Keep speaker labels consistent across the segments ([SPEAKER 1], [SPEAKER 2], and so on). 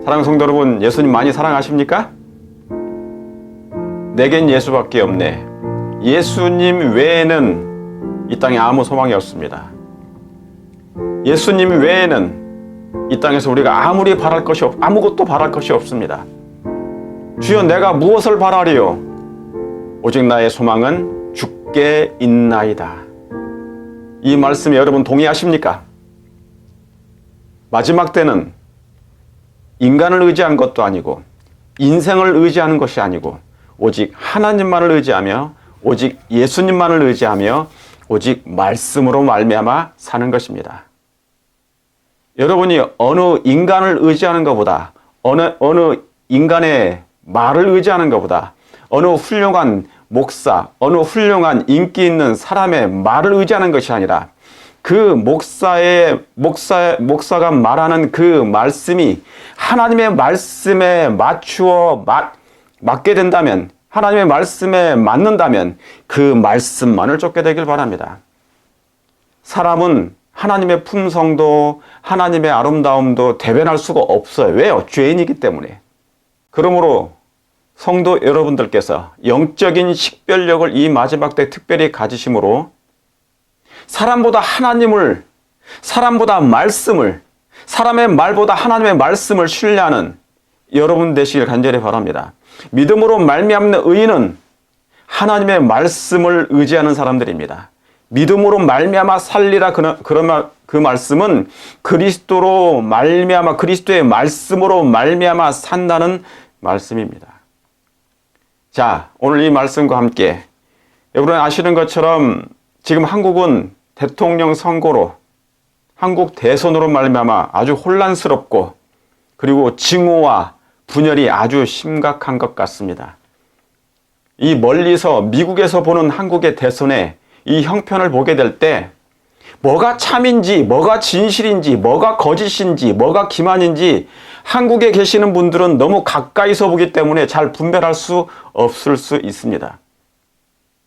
[SPEAKER 1] 사랑하는 성도 여러분, 예수님 많이 사랑하십니까? 내겐 예수밖에 없네. 예수님 외에는 이 땅에 아무 소망이 없습니다. 예수님 외에는 이 땅에서 우리가 아무것도 바랄 것이 없습니다. 주여, 내가 무엇을 바라리요? 오직 나의 소망은 주께 있나이다. 이 말씀에 여러분 동의하십니까? 마지막 때는 인간을 의지한 것도 아니고 인생을 의지하는 것이 아니고 오직 하나님만을 의지하며 오직 예수님만을 의지하며 오직 말씀으로 말미암아 사는 것입니다. 여러분이 어느 인간을 의지하는 것보다 어느 인간의 말을 의지하는 것보다 어느 훌륭한 목사, 어느 훌륭한 인기 있는 사람의 말을 의지하는 것이 아니라 그 목사가 말하는 그 말씀이 하나님의 말씀에 맞게 된다면, 하나님의 말씀에 맞는다면 그 말씀만을 쫓게 되길 바랍니다. 사람은 하나님의 품성도 하나님의 아름다움도 대변할 수가 없어요. 왜요? 죄인이기 때문에. 그러므로 성도 여러분들께서 영적인 식별력을 이 마지막 때 특별히 가지심으로 사람보다 하나님을, 사람보다 말씀을, 사람의 말보다 하나님의 말씀을 신뢰하는 여러분 되시길 간절히 바랍니다. 믿음으로 말미암는 의인은 하나님의 말씀을 의지하는 사람들입니다. 믿음으로 말미암아 살리라, 그 말씀은 그리스도로 말미암아, 그리스도의 말씀으로 말미암아 산다는 말씀입니다. 자, 오늘 이 말씀과 함께 여러분 아시는 것처럼 지금 한국은 대통령 선거로, 한국 대선으로 말미암아 아주 혼란스럽고 그리고 징후와 분열이 아주 심각한 것 같습니다. 이 멀리서 미국에서 보는 한국의 대선의 이 형편을 보게 될 때 뭐가 참인지, 뭐가 진실인지, 뭐가 거짓인지, 뭐가 기만인지 한국에 계시는 분들은 너무 가까이서 보기 때문에 잘 분별할 수 없을 수 있습니다.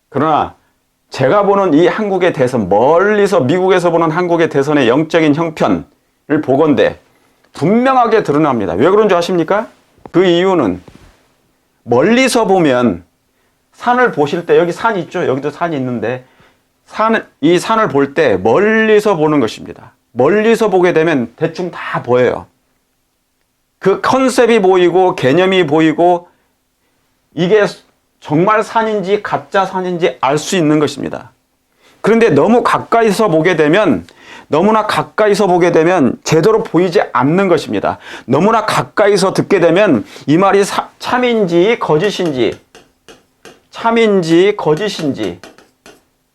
[SPEAKER 1] 그러나 제가 보는 이 한국의 대선, 멀리서 미국에서 보는 한국의 대선의 영적인 형편을 보건대 분명하게 드러납니다. 왜 그런 줄 아십니까? 그 이유는 멀리서 보면 산을 보실 때, 여기 산 있죠? 여기도 산이 있는데 이 산을 볼 때 멀리서 보는 것입니다. 멀리서 보게 되면 대충 다 보여요. 그 컨셉이 보이고 개념이 보이고 이게 정말 산인지 가짜 산인지 알 수 있는 것입니다. 그런데 너무나 가까이서 보게 되면 제대로 보이지 않는 것입니다. 너무나 가까이서 듣게 되면 이 말이 참인지 거짓인지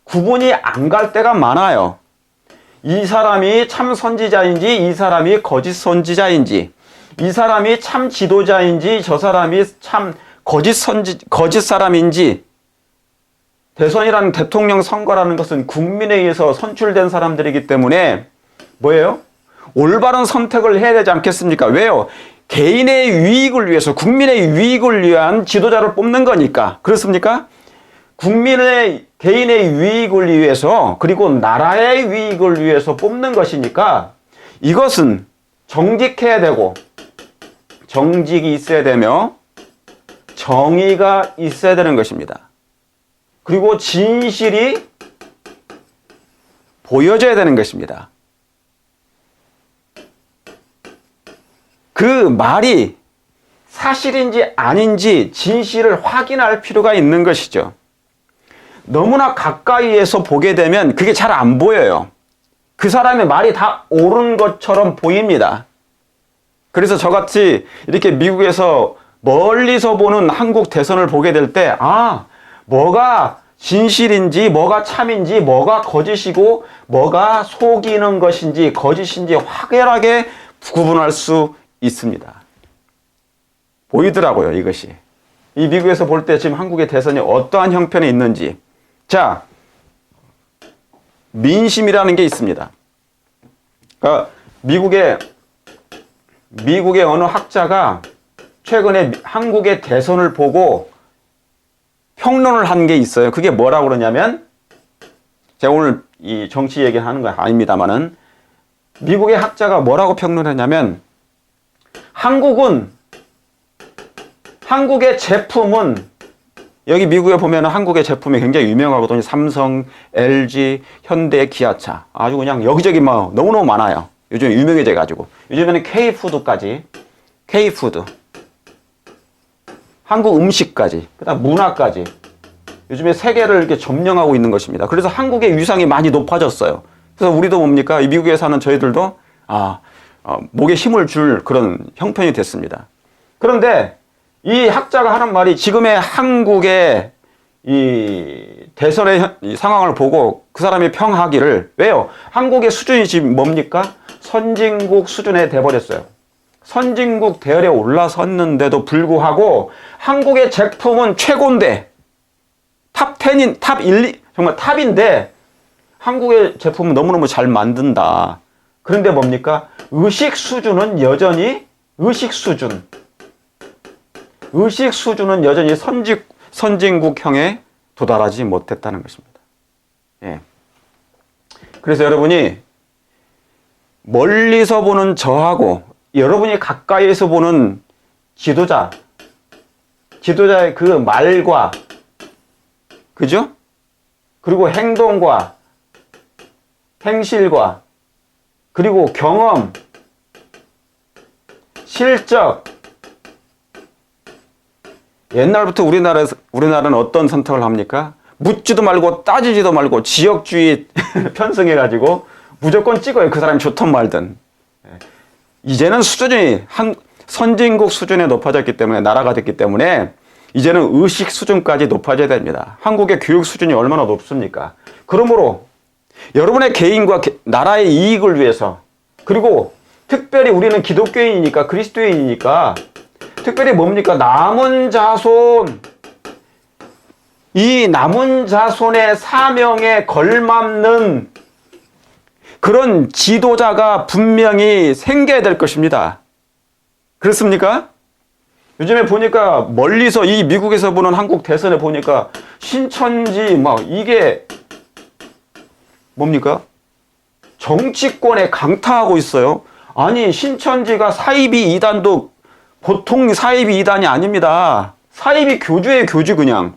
[SPEAKER 1] 구분이 안 갈 때가 많아요. 이 사람이 참 선지자인지 이 사람이 거짓 선지자인지, 이 사람이 참 지도자인지 저 사람이 참 거짓 사람인지. 대선이라는 대통령 선거라는 것은 국민에 의해서 선출된 사람들이기 때문에 뭐예요? 올바른 선택을 해야 되지 않겠습니까? 왜요? 개인의 유익을 위해서, 국민의 유익을 위한 지도자를 뽑는 거니까. 그렇습니까? 개인의 유익을 위해서, 그리고 나라의 유익을 위해서 뽑는 것이니까 이것은 정직해야 되고, 정직이 있어야 되며 정의가 있어야 되는 것입니다. 그리고 진실이 보여져야 되는 것입니다. 그 말이 사실인지 아닌지 진실을 확인할 필요가 있는 것이죠. 너무나 가까이에서 보게 되면 그게 잘 안 보여요. 그 사람의 말이 다 옳은 것처럼 보입니다. 그래서 저같이 이렇게 미국에서 멀리서 보는 한국 대선을 보게 될 때, 뭐가 진실인지, 뭐가 참인지, 뭐가 거짓이고, 뭐가 속이는 것인지, 거짓인지 확연하게 구분할 수 있습니다. 보이더라고요, 이것이. 이 미국에서 볼 때 지금 한국의 대선이 어떠한 형편에 있는지. 자, 민심이라는 게 있습니다. 그러니까 미국의 어느 학자가 최근에 한국의 대선을 보고 평론을 한 게 있어요. 그게 뭐라고 그러냐면, 제가 오늘 이 정치 얘기하는 건 아닙니다만은, 미국의 학자가 뭐라고 평론했냐면, 한국의 제품은 여기 미국에 보면 한국의 제품이 굉장히 유명하거든요. 삼성, LG, 현대, 기아차. 아주 그냥 여기저기 뭐 너무너무 많아요. 요즘 유명해져 가지고. 요즘에는 K푸드까지. K푸드. 한국 음식까지. 그다음 문화까지. 요즘에 세계를 이렇게 점령하고 있는 것입니다. 그래서 한국의 위상이 많이 높아졌어요. 그래서 우리도 뭡니까? 이 미국에 사는 저희들도 목에 힘을 줄 그런 형편이 됐습니다. 그런데 이 학자가 하는 말이 지금의 한국의 이 대선의 상황을 보고 그 사람이 평하기를 왜요? 한국의 수준이 지금 뭡니까? 선진국 수준에 돼버렸어요. 선진국 대열에 올라섰는데도 불구하고 한국의 제품은 최고인데 탑 10인 탑 1, 2 정말 탑인데 한국의 제품은 너무너무 잘 만든다. 그런데 뭡니까? 의식 수준은 여전히 선진국형에 도달하지 못했다는 것입니다. 예. 그래서 여러분이 멀리서 보는 저하고 여러분이 가까이에서 보는 지도자의 그 말과 그죠? 그리고 행동과 행실과 그리고 경험, 실적. 옛날부터 우리나라는 어떤 선택을 합니까? 묻지도 말고 따지지도 말고 지역주의 편성해가지고 무조건 찍어요. 그 사람이 좋든 말든. 이제는 수준이 선진국 수준에 높아졌기 때문에 나라가 됐기 때문에 이제는 의식 수준까지 높아져야 됩니다. 한국의 교육 수준이 얼마나 높습니까? 그러므로 여러분의 개인과 나라의 이익을 위해서 그리고 특별히 우리는 기독교인이니까 그리스도인이니까 특별히 뭡니까? 남은 자손 이 남은 자손의 사명에 걸맞는 그런 지도자가 분명히 생겨야 될 것입니다. 그렇습니까? 요즘에 보니까 멀리서 이 미국에서 보는 한국 대선에 보니까 신천지 막 이게 뭡니까? 정치권에 강타하고 있어요. 아니 신천지가 사이비 이단도 보통 사이비 이단이 아닙니다. 사이비 교주예요, 교주 그냥.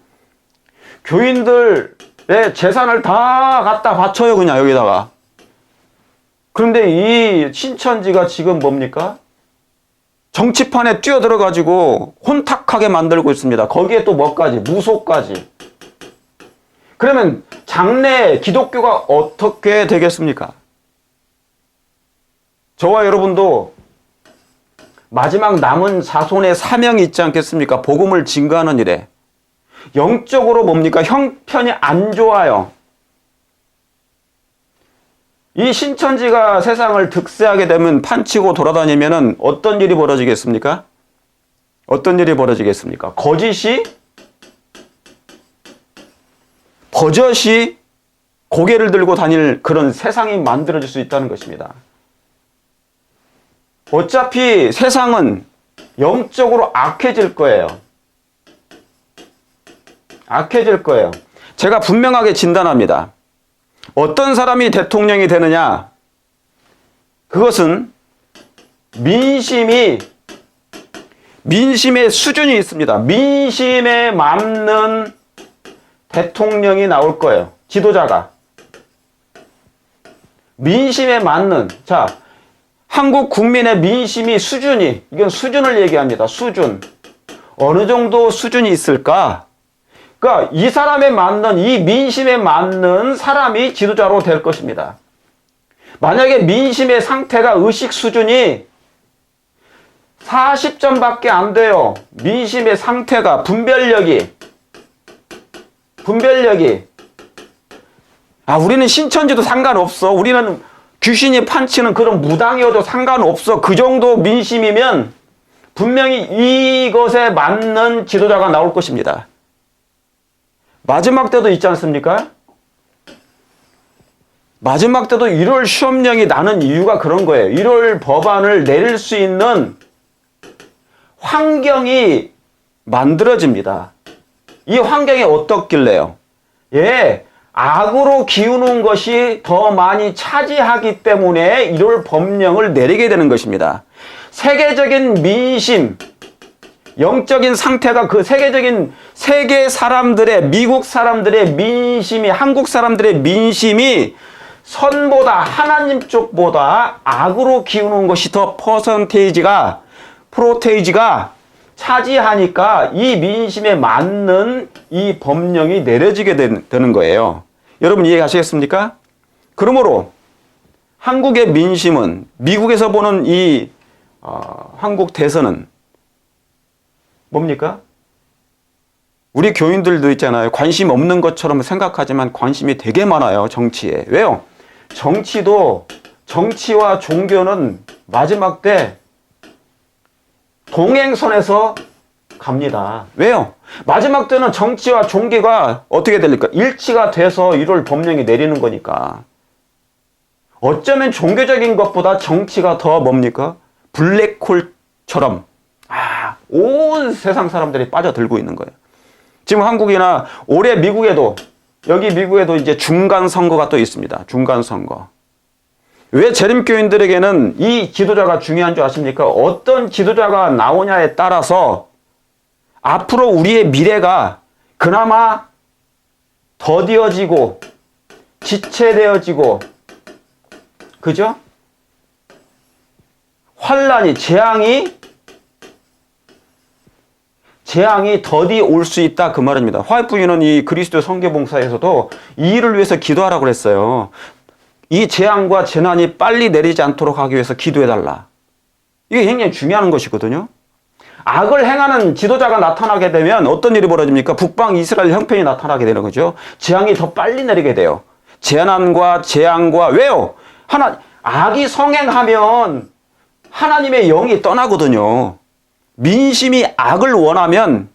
[SPEAKER 1] 교인들의 재산을 다 갖다 바쳐요, 그냥 여기다가. 그런데 이 신천지가 지금 뭡니까? 정치판에 뛰어들어가지고 혼탁하게 만들고 있습니다. 거기에 또 뭐까지? 무소까지. 그러면 장래 기독교가 어떻게 되겠습니까? 저와 여러분도 마지막 남은 자손의 사명이 있지 않겠습니까? 복음을 증거하는 일에. 영적으로 뭡니까? 형편이 안 좋아요. 이 신천지가 세상을 득세하게 되면 판치고 돌아다니면 어떤 일이 벌어지겠습니까? 어떤 일이 벌어지겠습니까? 버젓이 고개를 들고 다닐 그런 세상이 만들어질 수 있다는 것입니다. 어차피 세상은 영적으로 악해질 거예요. 악해질 거예요. 제가 분명하게 진단합니다. 어떤 사람이 대통령이 되느냐? 그것은 민심의 수준이 있습니다. 민심에 맞는 대통령이 나올 거예요. 지도자가. 민심에 맞는. 자, 한국 국민의 민심이 수준이, 이건 수준을 얘기합니다. 수준. 어느 정도 수준이 있을까? 그러니까 이 사람에 맞는, 이 민심에 맞는 사람이 지도자로 될 것입니다. 만약에 민심의 상태가 의식 수준이 40점밖에 안 돼요. 민심의 상태가, 분별력이. 우리는 신천지도 상관없어. 우리는 귀신이 판치는 그런 무당이어도 상관없어. 그 정도 민심이면 분명히 이것에 맞는 지도자가 나올 것입니다. 마지막 때도 있지 않습니까? 마지막 때도 1월 시험령이 나는 이유가 그런 거예요. 1월 법안을 내릴 수 있는 환경이 만들어집니다. 이 환경이 어떻길래요? 악으로 기우는 것이 더 많이 차지하기 때문에 1월 법령을 내리게 되는 것입니다. 세계적인 민심, 영적인 상태가 그 세계 사람들의, 미국 사람들의 민심이, 한국 사람들의 민심이 선보다, 하나님 쪽보다 악으로 기우는 것이 더 프로테이지가 차지하니까 이 민심에 맞는 이 법령이 내려지게 되는 거예요. 여러분 이해하시겠습니까? 그러므로 한국의 민심은, 미국에서 보는 이 한국 대선은 뭡니까? 우리 교인들도 있잖아요. 관심 없는 것처럼 생각하지만 관심이 되게 많아요. 정치에. 왜요? 정치와 종교는 마지막 때 동행선에서 갑니다. 왜요? 마지막 때는 정치와 종교가 어떻게 될까? 일치가 돼서 이럴 법령이 내리는 거니까. 어쩌면 종교적인 것보다 정치가 더 뭡니까? 블랙홀처럼 온 세상 사람들이 빠져들고 있는 거예요. 지금 한국이나 올해 미국에도 이제 중간 선거가 또 있습니다. 중간 선거. 왜 재림교인들에게는 이 지도자가 중요한 줄 아십니까? 어떤 지도자가 나오냐에 따라서 앞으로 우리의 미래가 그나마 더디어지고 지체되어지고, 그죠? 환란이, 재앙이 더디 올 수 있다, 그 말입니다. 화이트부인은 이 그리스도 선교봉사에서도 이 일을 위해서 기도하라고 그랬어요. 이 재앙과 재난이 빨리 내리지 않도록 하기 위해서 기도해달라. 이게 굉장히 중요한 것이거든요. 악을 행하는 지도자가 나타나게 되면 어떤 일이 벌어집니까? 북방 이스라엘 형편이 나타나게 되는 거죠. 재앙이 더 빨리 내리게 돼요. 재난과 재앙과, 왜요? 악이 성행하면 하나님의 영이 떠나거든요. 민심이 악을 원하면,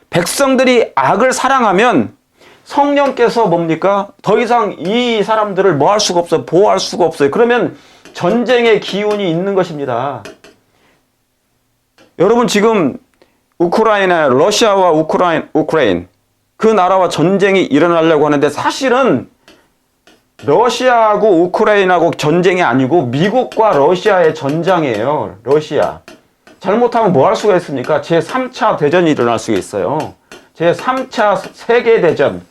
[SPEAKER 1] 백성들이 악을 사랑하면 성령께서 뭡니까? 더 이상 이 사람들을 뭐 할 수가 없어요. 보호할 수가 없어요. 그러면 전쟁의 기운이 있는 것입니다. 여러분 지금 러시아와 우크라이나 그 나라와 전쟁이 일어나려고 하는데, 사실은 러시아하고 우크라이나하고 전쟁이 아니고 미국과 러시아의 전장이에요. 러시아. 잘못하면 뭐 할 수가 있습니까? 제3차 대전이 일어날 수가 있어요. 제3차 세계대전.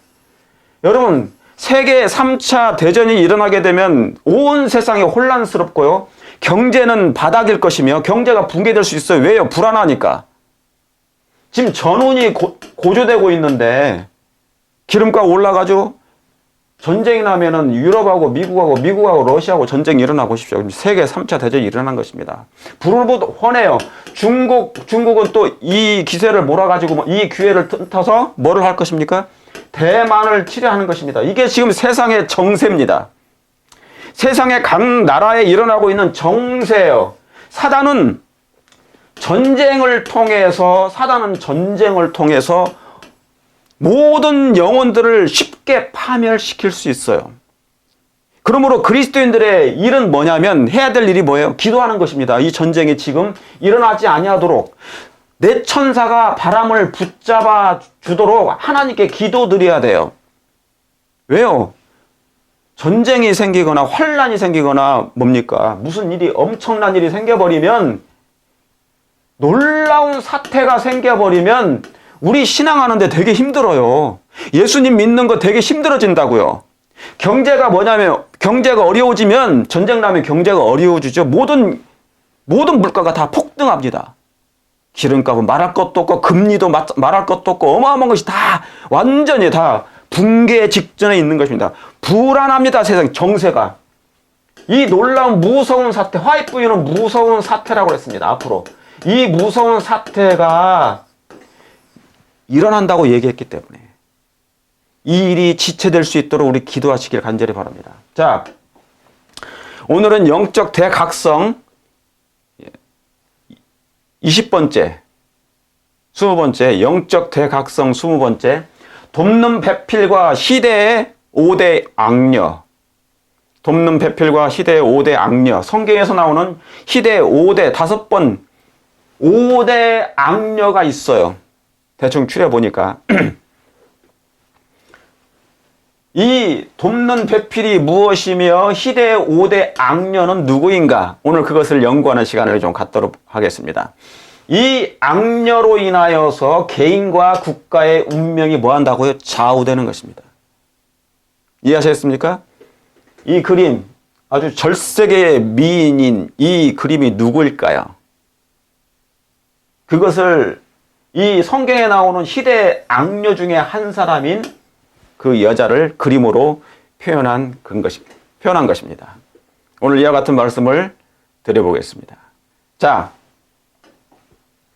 [SPEAKER 1] 여러분, 세계 3차 대전이 일어나게 되면 온 세상이 혼란스럽고요. 경제는 바닥일 것이며 경제가 붕괴될 수 있어요. 왜요? 불안하니까. 지금 전운이 고조되고 있는데 기름값 올라가죠? 전쟁이 나면은 유럽하고 미국하고 러시아하고 전쟁이 일어나 보십시오. 세계 3차 대전이 일어난 것입니다. 불을 보도 훤해요. 중국은 또 이 기세를 몰아가지고 이 기회를 틈타서 뭐를 할 것입니까? 대만을 치려하는 것입니다. 이게 지금 세상의 정세입니다. 세상의 각 나라에 일어나고 있는 정세예요. 사단은 전쟁을 통해서 모든 영혼들을 쉽게 파멸시킬 수 있어요. 그러므로 그리스도인들의 일은 뭐냐면, 해야 될 일이 뭐예요? 기도하는 것입니다. 이 전쟁이 지금 일어나지 아니하도록 내 천사가 바람을 붙잡아 주도록 하나님께 기도드려야 돼요. 왜요? 전쟁이 생기거나 환란이 생기거나 뭡니까? 무슨 일이, 엄청난 일이 생겨버리면, 놀라운 사태가 생겨버리면 우리 신앙하는데 되게 힘들어요. 예수님 믿는 거 되게 힘들어진다고요. 경제가 뭐냐면, 경제가 어려워지면, 전쟁 나면 경제가 어려워지죠. 모든 물가가 다 폭등합니다. 기름값은 말할 것도 없고, 금리도 말할 것도 없고, 어마어마한 것이 다 완전히 다 붕괴 직전에 있는 것입니다. 불안합니다. 세상 정세가. 이 놀라운 무서운 사태, 화이트부인은 무서운 사태라고 했습니다. 앞으로 이 무서운 사태가 일어난다고 얘기했기 때문에 이 일이 지체될 수 있도록 우리 기도하시길 간절히 바랍니다. 자, 오늘은 영적 대각성 20번째, 20번째, 영적 대각성 20번째, 돕는 배필과 시대의 5대 악녀. 돕는 배필과 시대의 5대 악녀. 성경에서 나오는 시대의 5대, 5번 5대 악녀가 있어요. 대충 추려보니까. 이 돕는 배필이 무엇이며 희대의 5대 악녀는 누구인가? 오늘 그것을 연구하는 시간을 좀 갖도록 하겠습니다. 이 악녀로 인하여서 개인과 국가의 운명이 뭐 한다고요? 좌우되는 것입니다. 이해하셨습니까? 이 그림, 아주 절세계의 미인인 이 그림이 누구일까요? 그것을 이 성경에 나오는 희대의 악녀 중에 한 사람인 그 여자를 그림으로 표현한 것입니다. 오늘 이와 같은 말씀을 드려보겠습니다. 자,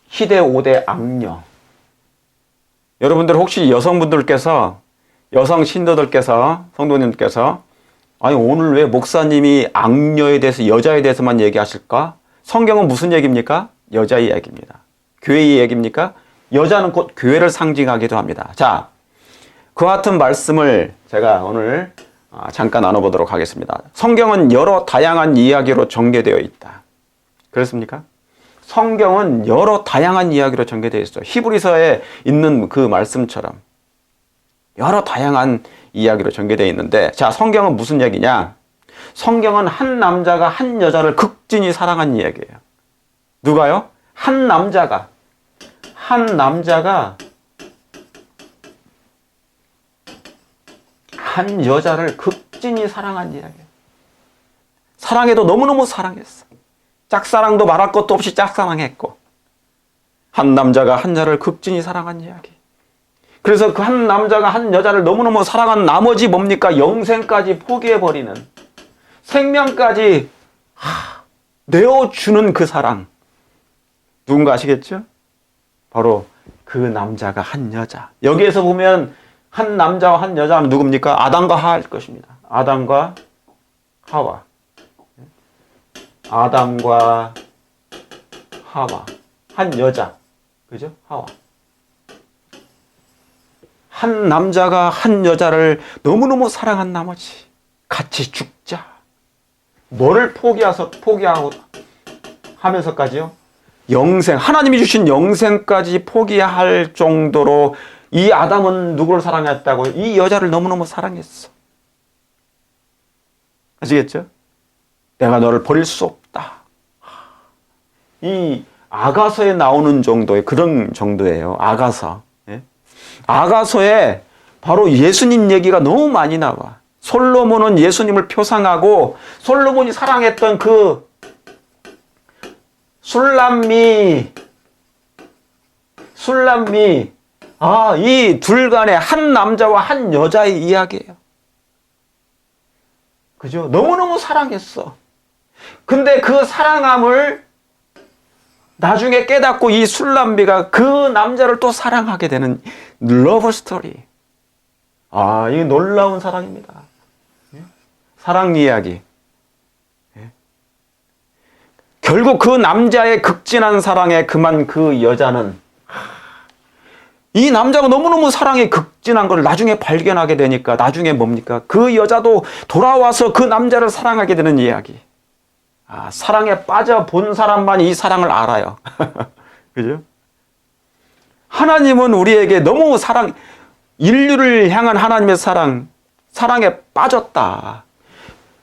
[SPEAKER 1] 희대 5대 악녀. 여러분들 혹시 여성분들께서, 여성 신도들께서, 성도님들께서 아니 오늘 왜 목사님이 악녀에 대해서, 여자에 대해서만 얘기하실까? 성경은 무슨 얘기입니까? 여자의 얘기입니다. 교회의 얘기입니까? 여자는 곧 교회를 상징하기도 합니다. 자, 그와 같은 말씀을 제가 오늘 잠깐 나눠보도록 하겠습니다. 성경은 여러 다양한 이야기로 전개되어 있다. 그렇습니까? 성경은 여러 다양한 이야기로 전개되어 있어요. 히브리서에 있는 그 말씀처럼 여러 다양한 이야기로 전개되어 있는데, 자, 성경은 무슨 얘기냐? 성경은 한 남자가 한 여자를 극진히 사랑한 이야기예요. 누가요? 한 남자가 한 여자를 극진히 사랑한 이야기예요. 사랑해도 너무너무 사랑했어. 짝사랑도 말할 것도 없이 짝사랑했고, 한 남자가 한 여자를 극진히 사랑한 이야기. 그래서 그 한 남자가 한 여자를 너무너무 사랑한 나머지 뭡니까? 영생까지 포기해버리는, 생명까지 내어주는 그 사랑. 누군가 아시겠죠? 바로 그 남자가 한 여자. 여기에서 보면 한 남자와 한 여자는 누굽니까? 아담과 하와일 것입니다. 아담과 하와. 아담과 하와. 한 여자. 그죠? 하와. 한 남자가 한 여자를 너무너무 사랑한 나머지 같이 죽자. 뭐를 포기하고 하면서까지요? 영생, 하나님이 주신 영생까지 포기할 정도로 이 아담은 누구를 사랑했다고요? 이 여자를 너무너무 사랑했어. 아시겠죠? 내가 너를 버릴 수 없다. 이 아가서에 나오는 정도의 그런 정도예요. 아가서. 예? 아가서에 바로 예수님 얘기가 너무 많이 나와. 솔로몬은 예수님을 표상하고 솔로몬이 사랑했던 그 술람미, 이 둘 간에 한 남자와 한 여자의 이야기예요. 그죠? 너무너무 사랑했어. 근데 그 사랑함을 나중에 깨닫고 이 술람비가 그 남자를 또 사랑하게 되는 러브 스토리. 이게 놀라운 사랑입니다. 사랑 이야기. 결국 그 남자의 극진한 사랑에 그만 그 여자는, 이 남자가 너무너무 사랑에 극진한 걸 나중에 발견하게 되니까 나중에 뭡니까? 그 여자도 돌아와서 그 남자를 사랑하게 되는 이야기. 사랑에 빠져본 사람만 이 사랑을 알아요. 그죠? 하나님은 우리에게 너무 인류를 향한 하나님의 사랑에 빠졌다.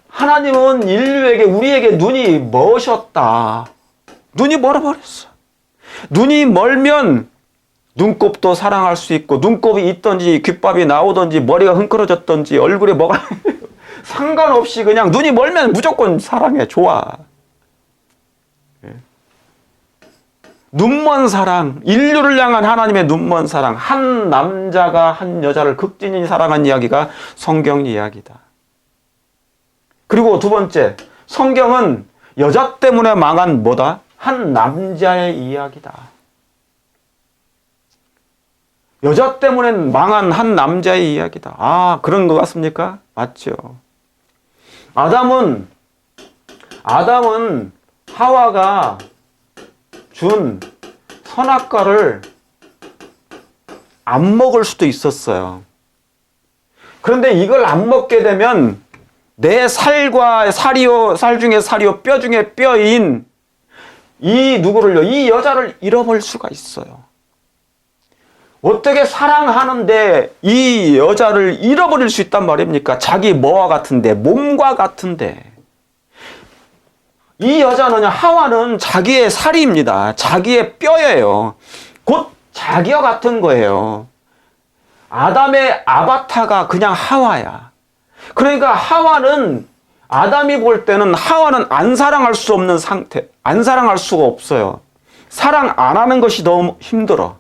[SPEAKER 1] 하나님은 인류에게, 우리에게 눈이 머셨다. 눈이 멀어버렸어. 눈이 멀면 눈곱도 사랑할 수 있고, 눈곱이 있든지 귓밥이 나오든지 머리가 흥그러졌든지 얼굴에 뭐가 상관없이 그냥 눈이 멀면 무조건 사랑해. 좋아. 눈먼 사랑, 인류를 향한 하나님의 눈먼 사랑, 한 남자가 한 여자를 극진히 사랑한 이야기가 성경 이야기다. 그리고 두 번째, 성경은 여자 때문에 망한 뭐다? 한 남자의 이야기다. 여자 때문에 망한 한 남자의 이야기다. 그런 것 같습니까? 맞죠. 아담은 하와가 준 선악과를 안 먹을 수도 있었어요. 그런데 이걸 안 먹게 되면 내 살과 살이요, 살 중에 살이요, 뼈 중에 뼈인 이 여자를 잃어버릴 수가 있어요. 어떻게 사랑하는데 이 여자를 잃어버릴 수 있단 말입니까? 자기 뭐와 같은데, 몸과 같은데. 이 여자는, 하와는 자기의 살입니다. 자기의 뼈예요. 곧 자기와 같은 거예요. 아담의 아바타가 그냥 하와야. 그러니까 하와는, 아담이 볼 때는 하와는 안 사랑할 수 없는 상태, 안 사랑할 수가 없어요. 사랑 안 하는 것이 너무 힘들어.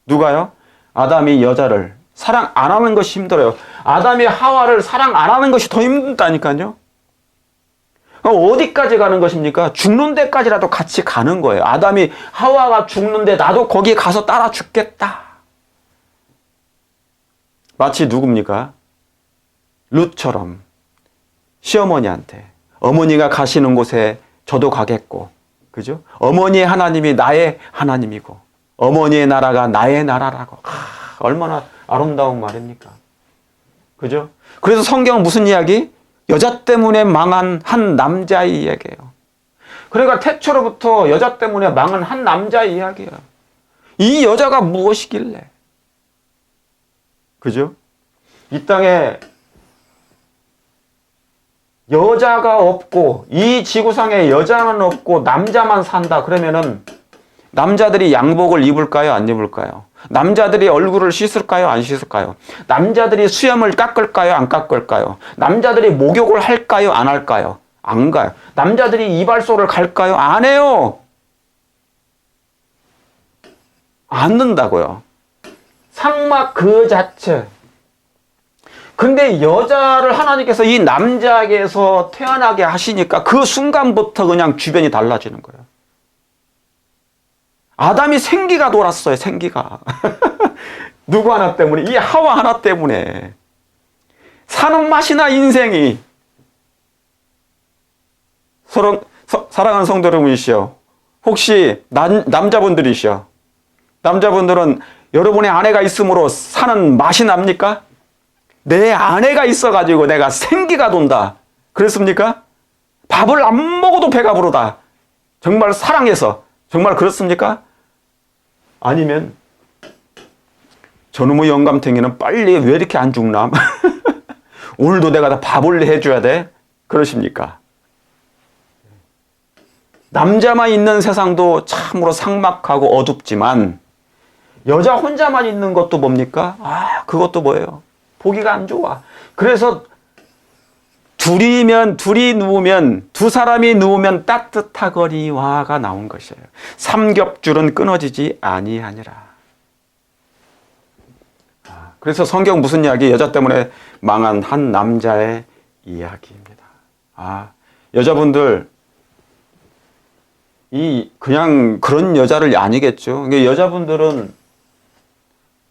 [SPEAKER 1] 누가요? 아담이 여자를 사랑 안 하는 것이 힘들어요. 아담이 하와를 사랑 안 하는 것이 더 힘들다니까요. 어디까지 가는 것입니까? 죽는 데까지라도 같이 가는 거예요. 아담이 하와가 죽는데 나도 거기 가서 따라 죽겠다. 마치 누굽니까? 룻처럼 시어머니한테 어머니가 가시는 곳에 저도 가겠고, 그죠? 어머니의 하나님이 나의 하나님이고 어머니의 나라가 나의 나라라고. 얼마나 아름다운 말입니까? 그죠? 그래서 성경은 무슨 이야기? 여자 때문에 망한 한 남자의 이야기예요. 그러니까 태초로부터 여자 때문에 망한 한 남자의 이야기야. 이 여자가 무엇이길래? 그죠? 이 땅에 여자가 없고, 이 지구상에 여자는 없고 남자만 산다 그러면은 남자들이 양복을 입을까요? 안 입을까요? 남자들이 얼굴을 씻을까요? 안 씻을까요? 남자들이 수염을 깎을까요? 안 깎을까요? 남자들이 목욕을 할까요? 안 할까요? 안 가요. 남자들이 이발소를 갈까요? 안 해요. 안 는다고요. 상막 그 자체. 근데 여자를 하나님께서 이 남자에게서 태어나게 하시니까 그 순간부터 그냥 주변이 달라지는 거예요. 아담이 생기가 돌았어요. 생기가. 누구 하나 때문에? 이 하와 하나 때문에. 사는 맛이나 인생이. 사랑하는 성도 여러분이시여, 혹시 남자분들이시여, 남자분들은 여러분의 아내가 있음으로 사는 맛이 납니까? 내 아내가 있어가지고 내가 생기가 돈다. 그렇습니까? 밥을 안 먹어도 배가 부르다. 정말 사랑해서. 정말 그렇습니까? 아니면 저놈의 영감탱이는 빨리 왜 이렇게 안 죽나? 오늘도 내가 다 밥을 해줘야 돼? 그러십니까? 남자만 있는 세상도 참으로 삭막하고 어둡지만 여자 혼자만 있는 것도 뭡니까? 그것도 뭐예요? 보기가 안 좋아. 그래서 둘이 누우면, 두 사람이 누우면 따뜻하거니와가 나온 것이에요. 삼겹줄은 끊어지지 아니하니라. 그래서 성경 무슨 이야기? 여자 때문에 망한 한 남자의 이야기입니다. 여자분들, 그냥 그런 여자를 아니겠죠. 여자분들은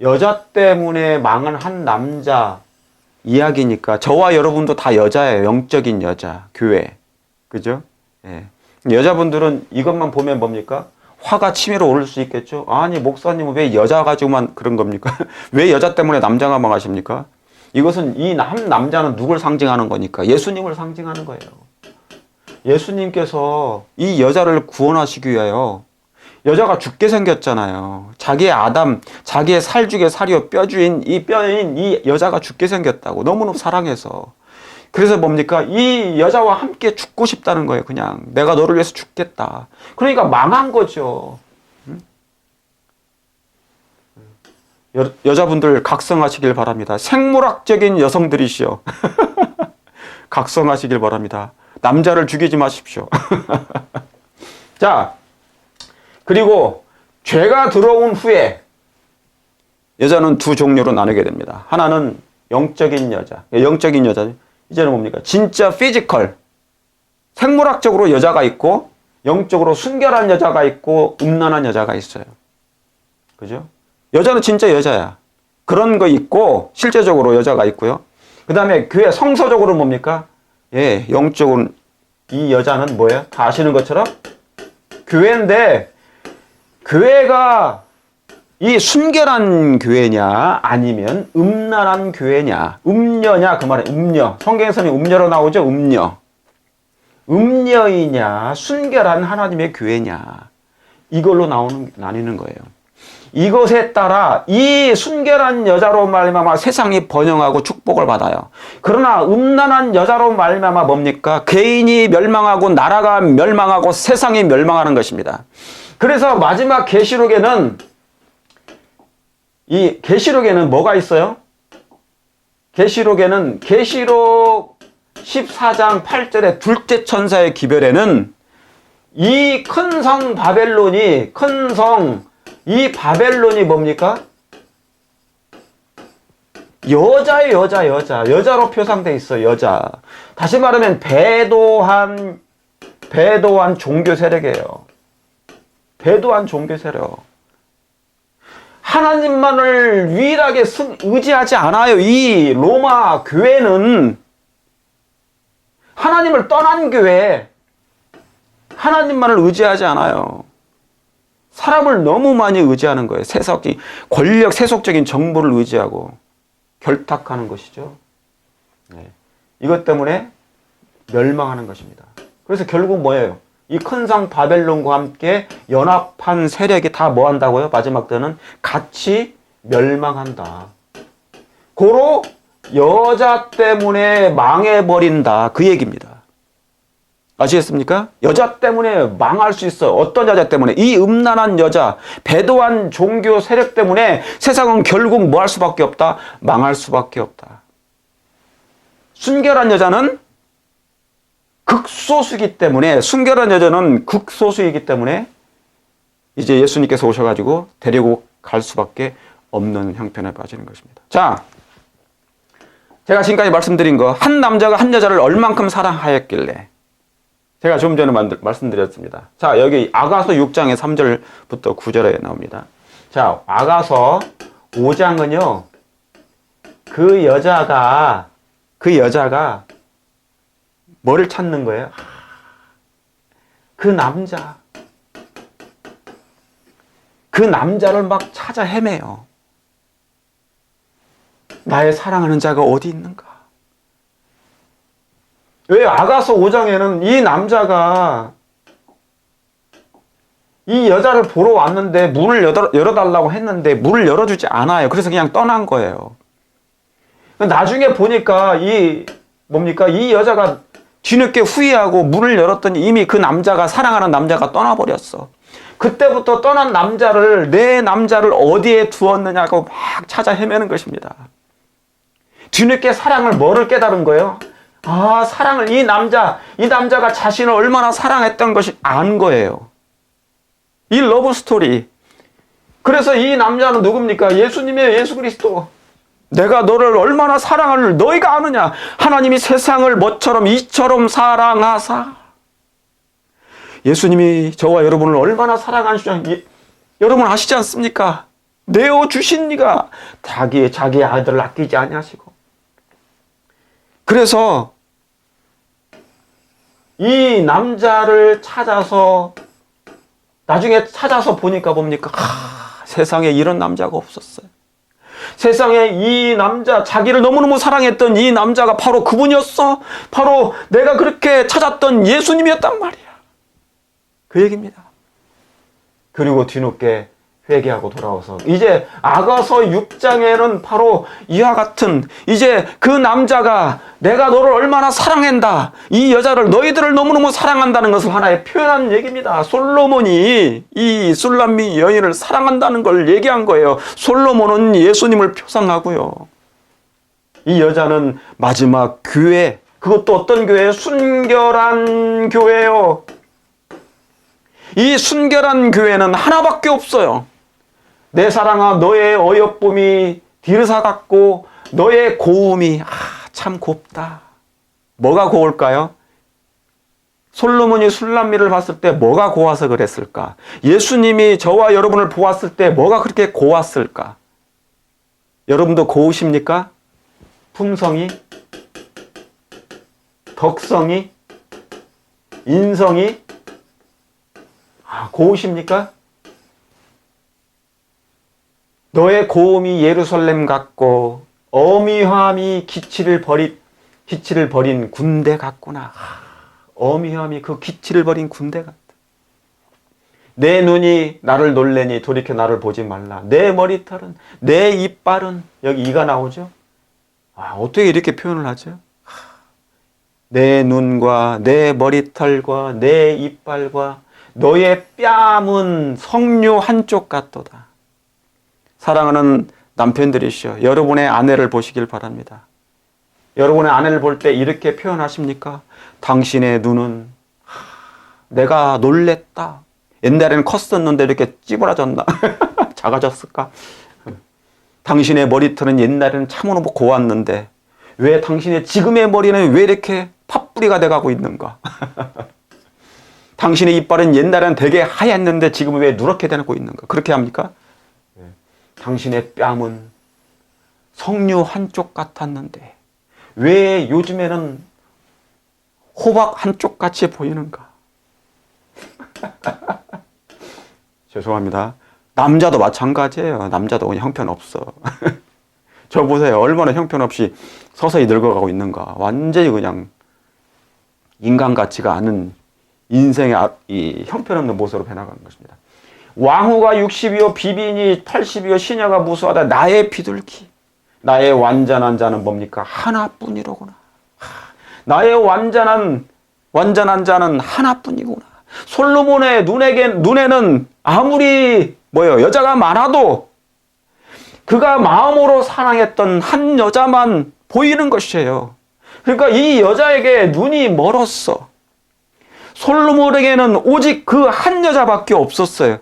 [SPEAKER 1] 여자 때문에 망한 한 남자 이야기니까, 저와 여러분도 다 여자예요. 영적인 여자, 교회. 그죠? 예. 여자분들은 이것만 보면 뭡니까? 화가 치밀어 오를 수 있겠죠? 아니, 목사님은 왜 여자 가지고만 그런 겁니까? 왜 여자 때문에 남자가 망하십니까? 이것은 이 한 남자는 누굴 상징하는 거니까? 예수님을 상징하는 거예요. 예수님께서 이 여자를 구원하시기 위하여, 여자가 죽게 생겼잖아요. 자기의 아담, 자기의 살 중에 살이요 뼈주인 이 뼈인 이 여자가 죽게 생겼다고. 너무너무 사랑해서. 그래서 뭡니까? 이 여자와 함께 죽고 싶다는 거예요. 그냥 내가 너를 위해서 죽겠다. 그러니까 망한 거죠. 여자분들 각성하시길 바랍니다. 생물학적인 여성들이시여. 각성하시길 바랍니다. 남자를 죽이지 마십시오. 자, 그리고 죄가 들어온 후에 여자는 두 종류로 나누게 됩니다. 하나는 영적인 여자. 영적인 여자. 이제는 뭡니까? 진짜 피지컬. 생물학적으로 여자가 있고, 영적으로 순결한 여자가 있고, 음란한 여자가 있어요. 그죠? 여자는 진짜 여자야. 그런 거 있고, 실제적으로 여자가 있고요. 그 다음에 교회 성서적으로 뭡니까? 예, 영적으로 이 여자는 뭐예요? 다 아시는 것처럼 교회인데, 교회가 이 순결한 교회냐 아니면 음란한 교회냐, 음녀냐 그 말이에요. 음녀. 성경에서는 음녀로 나오죠. 음녀. 음녀이냐 순결한 하나님의 교회냐, 이걸로 나뉘는 거예요. 이것에 따라 이 순결한 여자로 말미암아 세상이 번영하고 축복을 받아요. 그러나 음란한 여자로 말미암아 뭡니까? 개인이 멸망하고 나라가 멸망하고 세상이 멸망하는 것입니다. 그래서 마지막 계시록에는 이 계시록에는 뭐가 있어요? 계시록에는 계시록 14장 8절의 둘째 천사의 기별에는 이 큰 성 바벨론이 이 바벨론이 뭡니까? 여자로 표상되어 있어요. 여자. 다시 말하면 배도한 종교 세력이에요. 배도한 종교 세력. 하나님만을 유일하게 의지하지 않아요. 이 로마 교회는 하나님을 떠난 교회, 하나님만을 의지하지 않아요. 사람을 너무 많이 의지하는 거예요. 세속적인 정보를 의지하고 결탁하는 것이죠. 네. 이것 때문에 멸망하는 것입니다. 그래서 결국 뭐예요? 이 큰 성 바벨론과 함께 연합한 세력이 다 뭐 한다고요? 마지막 때는 같이 멸망한다. 고로 여자 때문에 망해버린다. 그 얘기입니다. 아시겠습니까? 여자 때문에 망할 수 있어. 어떤 여자 때문에? 이 음란한 여자, 배도한 종교 세력 때문에 세상은 결국 뭐 할 수밖에 없다? 망할 수밖에 없다. 순결한 여자는 극소수이기 때문에 이제 예수님께서 오셔가지고 데리고 갈 수밖에 없는 형편에 빠지는 것입니다. 자, 제가 지금까지 말씀드린 거, 한 남자가 한 여자를 얼만큼 사랑하였길래, 제가 좀 전에 말씀드렸습니다. 자, 여기 아가서 6장의 3절부터 9절에 나옵니다. 자, 아가서 5장은요, 그 여자가 뭐를 찾는 거예요? 그 남자를 막 찾아 헤매요. 나의 사랑하는 자가 어디 있는가? 왜 아가서 5장에는 이 남자가 이 여자를 보러 왔는데 문을 열어달라고 했는데 문을 열어주지 않아요. 그래서 그냥 떠난 거예요. 나중에 보니까 이 여자가 뒤늦게 후회하고 문을 열었더니 이미 그 남자가, 사랑하는 남자가 떠나버렸어. 그때부터 떠난 내 남자를 어디에 두었느냐고 막 찾아 헤매는 것입니다. 뒤늦게 뭐를 깨달은 거예요? 아, 이 남자가 자신을 얼마나 사랑했던 것이 안 거예요. 이 러브 스토리. 그래서 이 남자는 누굽니까? 예수님이에요. 예수 그리스도. 내가 너를 얼마나 사랑하는 너희가 아느냐? 하나님이 세상을 이처럼 사랑하사. 예수님이 저와 여러분을 얼마나 사랑하시냐? 여러분 아시지 않습니까? 내어 주신 이가 자기의 아들을 아끼지 아니하시고. 그래서 이 남자를 나중에 찾아서 보니까 뭡니까? 세상에 이런 남자가 없었어요. 세상에 이 남자, 자기를 너무너무 사랑했던 이 남자가 바로 그분이었어. 바로 내가 그렇게 찾았던 예수님이었단 말이야. 그 얘기입니다. 그리고 뒤늦게 회개하고 돌아와서 이제 아가서 6장에는 바로 이와 같은, 이제 그 남자가 내가 너를 얼마나 사랑한다, 이 여자를, 너희들을 너무너무 사랑한다는 것을 하나의 표현한 얘기입니다. 솔로몬이 이 술람미 여인을 사랑한다는 걸 얘기한 거예요. 솔로몬은 예수님을 표상하고요. 이 여자는 마지막 교회, 그것도 어떤 교회예요? 순결한 교회예요. 이 순결한 교회는 하나밖에 없어요. 내 사랑아, 너의 어여쁨이 디르사 같고 너의 고움이 참 곱다. 뭐가 고울까요? 솔로몬이 술람미를 봤을 때 뭐가 고와서 그랬을까? 예수님이 저와 여러분을 보았을 때 뭐가 그렇게 고왔을까? 여러분도 고우십니까? 품성이, 덕성이, 인성이 고우십니까? 너의 고음이 예루살렘 같고 어미함이 기치를 버린 군대 같구나. 어미함이 그 기치를 버린 군대 같다. 내 눈이 나를 놀래니 돌이켜 나를 보지 말라. 내 머리털은, 내 이빨은, 여기 이가 나오죠? 어떻게 이렇게 표현을 하죠? 내 눈과 내 머리털과 내 이빨과 너의 뺨은 석류 한쪽 같도다. 사랑하는 남편들이시여, 여러분의 아내를 보시길 바랍니다. 여러분의 아내를 볼 때 이렇게 표현하십니까? 당신의 눈은 내가 놀랬다. 옛날에는 컸었는데 이렇게 찌그러졌나? 작아졌을까? 당신의 머리털은 옛날에는 참으로 고왔는데 왜 당신의 지금의 머리는 왜 이렇게 팥뿌리가 돼가고 있는가? 당신의 이빨은 옛날에는 되게 하얗는데 지금은 왜 누렇게 되고 있는가? 그렇게 합니까? 당신의 뺨은 석류 한쪽 같았는데 왜 요즘에는 호박 한쪽 같이 보이는가? 죄송합니다. 남자도 마찬가지예요. 남자도 그냥 형편없어. 저 보세요. 얼마나 형편없이 서서히 늙어가고 있는가. 완전히 그냥 인간 같지가 않은 인생의 이 형편없는 모습으로 변화간 것입니다. 왕후가 60이요 비빈이 80이요 시녀가 무수하다. 나의 비둘기 나의 완전한 자는 뭡니까? 하나뿐이로구나. 나의 완전한 자는 하나뿐이구나. 솔로몬의 눈에는 아무리 여자가 많아도 그가 마음으로 사랑했던 한 여자만 보이는 것이에요. 그러니까 이 여자에게 눈이 멀었어. 솔로몬에게는 오직 그 한 여자밖에 없었어요.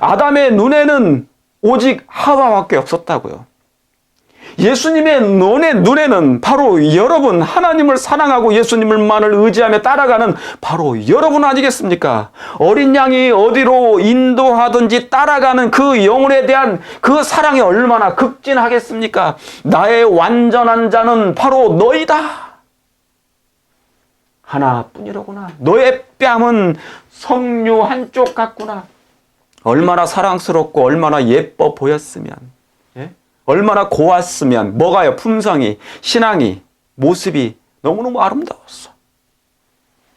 [SPEAKER 1] 아담의 눈에는 오직 하와밖에 없었다고요. 예수님의 눈에는 바로 여러분, 하나님을 사랑하고 예수님을만을 의지하며 따라가는 바로 여러분 아니겠습니까? 어린 양이 어디로 인도하든지 따라가는 그 영혼에 대한 그 사랑이 얼마나 극진하겠습니까? 나의 완전한 자는 바로 너희다. 하나뿐이로구나. 너의 뺨은 석류 한쪽 같구나. 얼마나 사랑스럽고 얼마나 예뻐 보였으면, 얼마나 고왔으면, 뭐가요? 품성이, 신앙이, 모습이 너무너무 아름다웠어.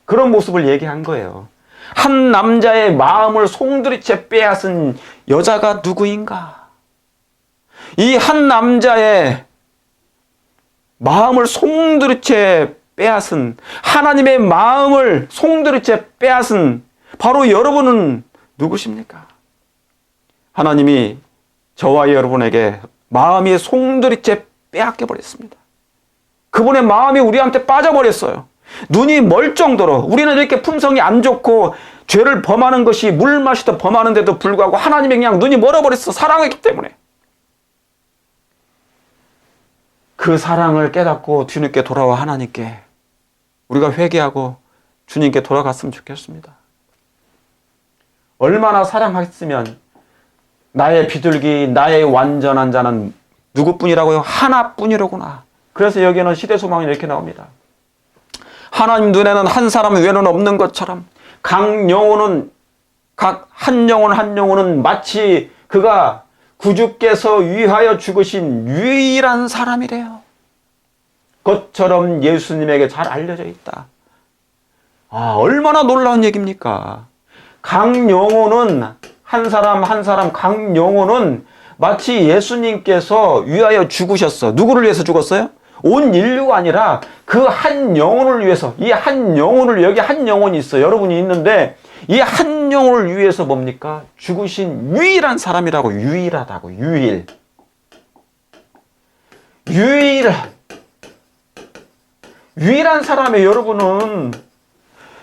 [SPEAKER 1] 그런 모습을 얘기한 거예요. 한 남자의 마음을 송두리째 빼앗은 여자가 누구인가? 이 한 남자의 마음을 송두리째 빼앗은, 하나님의 마음을 송두리째 빼앗은 바로 여러분은 누구십니까? 하나님이 저와 여러분에게 마음이 송두리째 빼앗겨 버렸습니다. 그분의 마음이 우리한테 빠져버렸어요. 눈이 멀 정도로. 우리는 이렇게 품성이 안 좋고 죄를 범하는 것이 물 마시듯 범하는데도 불구하고 하나님이 그냥 눈이 멀어버렸어. 사랑했기 때문에. 그 사랑을 깨닫고 뒤늦게 돌아와 하나님께 우리가 회개하고 주님께 돌아갔으면 좋겠습니다. 얼마나 사랑했으면 나의 비둘기, 나의 완전한 자는 누구뿐이라고요? 하나뿐이로구나. 그래서 여기는 시대소망이 이렇게 나옵니다. 하나님 눈에는 한 사람 외에는 없는 것처럼 각 한 영혼은 마치 그가 구주께서 위하여 죽으신 유일한 사람이래요. 것처럼 예수님에게 잘 알려져 있다. 얼마나 놀라운 얘기입니까? 각 영혼은 한 사람 각 영혼은 마치 예수님께서 위하여 죽으셨어. 누구를 위해서 죽었어요? 온 인류가 아니라 그 한 영혼을 위해서. 이 한 영혼을, 여기 한 영혼이 있어. 여러분이 있는데 이 한 영혼을 위해서 뭡니까? 죽으신 유일한 사람이라고. 유일하다고. 유일한 사람의 여러분은,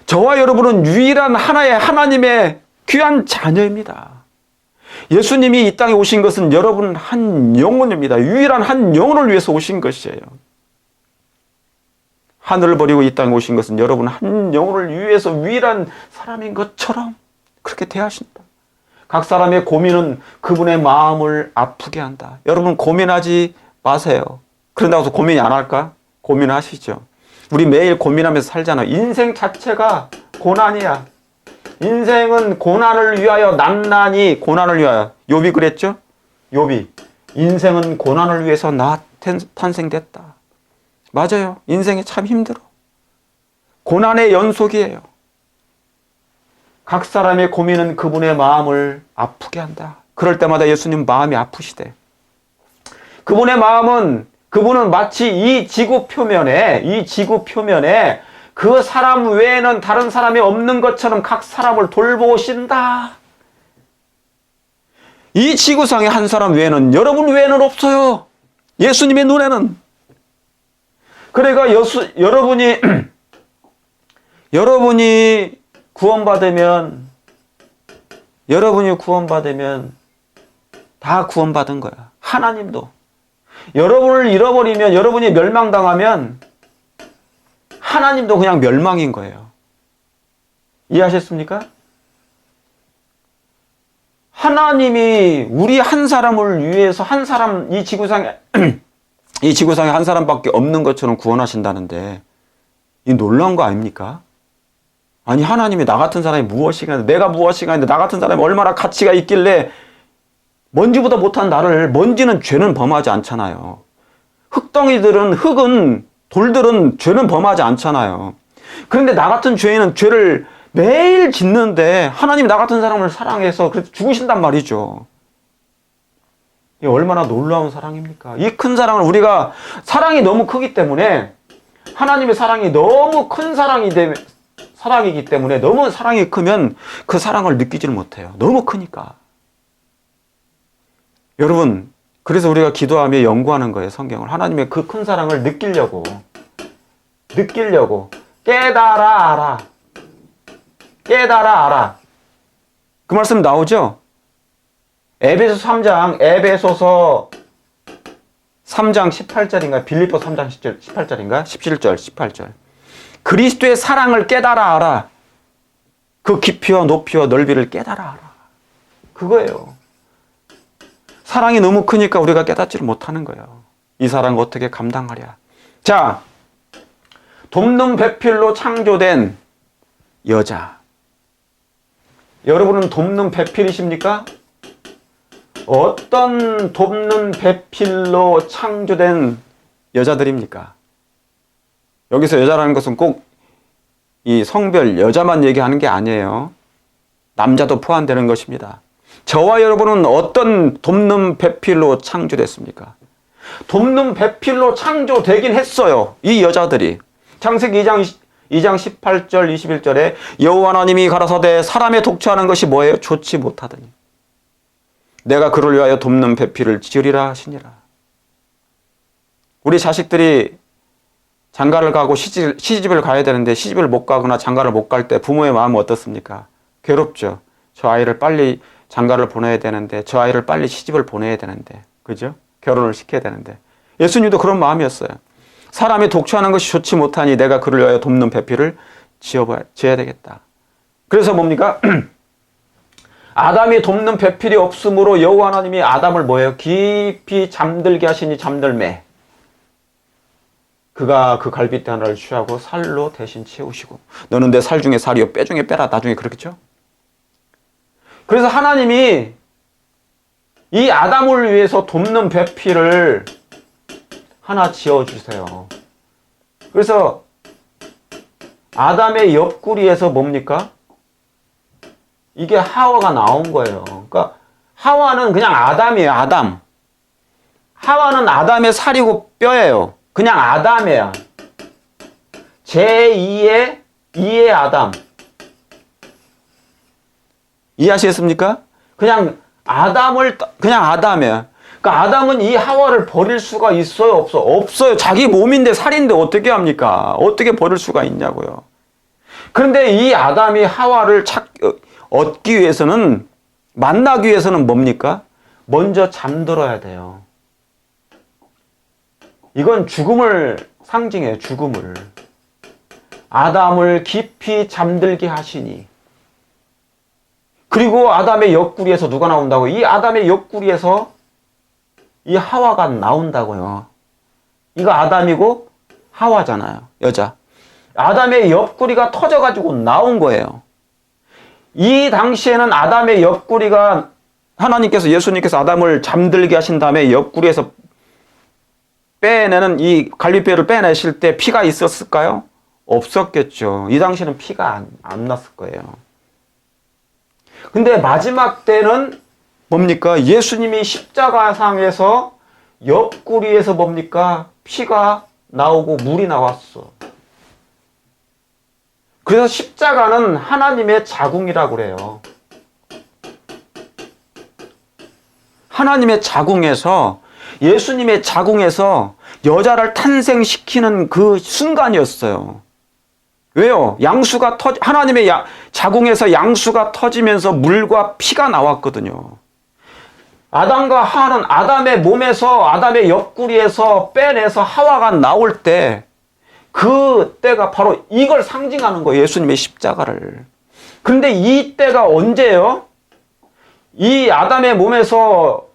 [SPEAKER 1] 저와 여러분은 유일한 하나의 하나님의 귀한 자녀입니다. 예수님이 이 땅에 오신 것은 여러분 한 영혼입니다. 유일한 한 영혼을 위해서 오신 것이에요. 하늘을 버리고 이 땅에 오신 것은 여러분 한 영혼을 위해서 유일한 사람인 것처럼 그렇게 대하신다. 각 사람의 고민은 그분의 마음을 아프게 한다. 여러분 고민하지 마세요. 그런다고 해서 고민이 안 할까? 고민하시죠. 우리 매일 고민하면서 살잖아. 인생 자체가 고난이야. 인생은 고난을 위하여, 난난이 고난을 위하여. 욥이 그랬죠? 욥이 인생은 고난을 위해서 나 탄생됐다. 맞아요. 인생이 참 힘들어. 고난의 연속이에요. 각 사람의 고민은 그분의 마음을 아프게 한다. 그럴 때마다 예수님 마음이 아프시대. 그분은 마치 이 지구 표면에 그 사람 외에는 다른 사람이 없는 것처럼 각 사람을 돌보신다. 이 지구상에 한 사람 외에는, 여러분 외에는 없어요. 예수님의 눈에는. 그러니까 여러분이 구원받으면 다 구원받은 거야. 하나님도. 여러분을 잃어버리면, 여러분이 멸망당하면 하나님도 그냥 멸망인 거예요. 이해하셨습니까? 하나님이 우리 한 사람을 위해서 이 지구상에 한 사람밖에 없는 것처럼 구원하신다는데, 이 놀라운 거 아닙니까? 아니, 하나님이 나 같은 사람이 무엇이가 있는데, 내가 무엇이가 있는데, 나 같은 사람이 얼마나 가치가 있길래 먼지보다 못한 나를, 먼지는 죄는 범하지 않잖아요. 돌들은 죄는 범하지 않잖아요. 그런데 나 같은 죄인은 죄를 매일 짓는데 하나님이 나 같은 사람을 사랑해서 그래서 죽으신단 말이죠. 이게 얼마나 놀라운 사랑입니까? 이 큰 사랑을 우리가, 사랑이 너무 크기 때문에, 하나님의 사랑이 너무 큰 사랑이기 때문에, 너무 사랑이 크면 그 사랑을 느끼지를 못해요. 너무 크니까. 여러분, 그래서 우리가 기도하며 연구하는 거예요, 성경을. 하나님의 그 큰 사랑을 느끼려고. 깨달아 알아. 그 말씀 나오죠? 에베소서 3장 18절인가? 빌립보 3장 18절인가? 17절, 18절. 그리스도의 사랑을 깨달아 알아. 그 깊이와 높이와 넓이를 깨달아 알아. 그거예요. 사랑이 너무 크니까 우리가 깨닫지를 못하는 거예요. 이 사랑을 어떻게 감당하랴. 자, 돕는 배필로 창조된 여자. 여러분은 돕는 배필이십니까? 어떤 돕는 배필로 창조된 여자들입니까? 여기서 여자라는 것은 꼭 이 성별, 여자만 얘기하는 게 아니에요. 남자도 포함되는 것입니다. 저와 여러분은 어떤 돕는 배필로 창조됐습니까? 돕는 배필로 창조되긴 했어요. 이 여자들이. 창세기 2장 18절 21절에 여호와 하나님이 가라사대 사람의 독처하는 것이 뭐예요? 좋지 못하더니 내가 그를 위하여 돕는 배필을 지으리라 하시니라. 우리 자식들이 장가를 가고 시집을 가야 되는데 시집을 못 가거나 장가를 못 갈 때 부모의 마음은 어떻습니까? 괴롭죠. 저 아이를 빨리 장가를 보내야 되는데, 저 아이를 빨리 시집을 보내야 되는데, 그죠? 결혼을 시켜야 되는데. 예수님도 그런 마음이었어요. 사람이 독처하는 것이 좋지 못하니 내가 그를 위하여 돕는 배필을 지어야 되겠다. 그래서 뭡니까? 아담이 돕는 배필이 없으므로 여호와 하나님이 아담을 뭐예요? 깊이 잠들게 하시니 잠들매. 그가 그 갈빗대 하나를 취하고 살로 대신 채우시고 너는 내 살 중에 살이요 뼈 중에 뼈라. 나중에 그렇겠죠? 그래서 하나님이 이 아담을 위해서 돕는 배필을 하나 지어주세요. 그래서 아담의 옆구리에서 뭡니까? 이게 하와가 나온 거예요. 그러니까 하와는 그냥 아담이에요. 아담. 하와는 아담의 살이고 뼈예요. 그냥 아담이야. 제2의 아담. 이해하시겠습니까? 그냥 아담이야. 그러니까 아담은 이 하와를 버릴 수가 있어요? 없어요. 자기 몸인데 살인데 어떻게 합니까? 어떻게 버릴 수가 있냐고요. 그런데 이 아담이 하와를 얻기 위해서는, 만나기 위해서는 뭡니까? 먼저 잠들어야 돼요. 이건 죽음을 상징해요. 죽음을. 아담을 깊이 잠들게 하시니. 그리고 아담의 옆구리에서 누가 나온다고? 이 아담의 옆구리에서 이 하와가 나온다고요. 이거 아담이고 하와잖아요. 여자. 아담의 옆구리가 터져가지고 나온 거예요. 이 당시에는 아담의 옆구리가, 예수님께서 아담을 잠들게 하신 다음에 옆구리에서 빼내는 이 갈비뼈를 빼내실 때 피가 있었을까요? 없었겠죠. 이 당시에는 피가 안 났을 거예요. 근데 마지막 때는 뭡니까? 예수님이 십자가상에서 옆구리에서 뭡니까? 피가 나오고 물이 나왔어. 그래서 십자가는 하나님의 자궁이라고 그래요. 하나님의 자궁에서, 예수님의 자궁에서 여자를 탄생시키는 그 순간이었어요. 왜요? 하나님의 자궁에서 양수가 터지면서 물과 피가 나왔거든요. 아담과 하와는 아담의 몸에서, 아담의 옆구리에서 빼내서 하와가 나올 때, 그 때가 바로 이걸 상징하는 거예요. 예수님의 십자가를. 그런데 이 때가 언제예요? 이 아담의 몸에서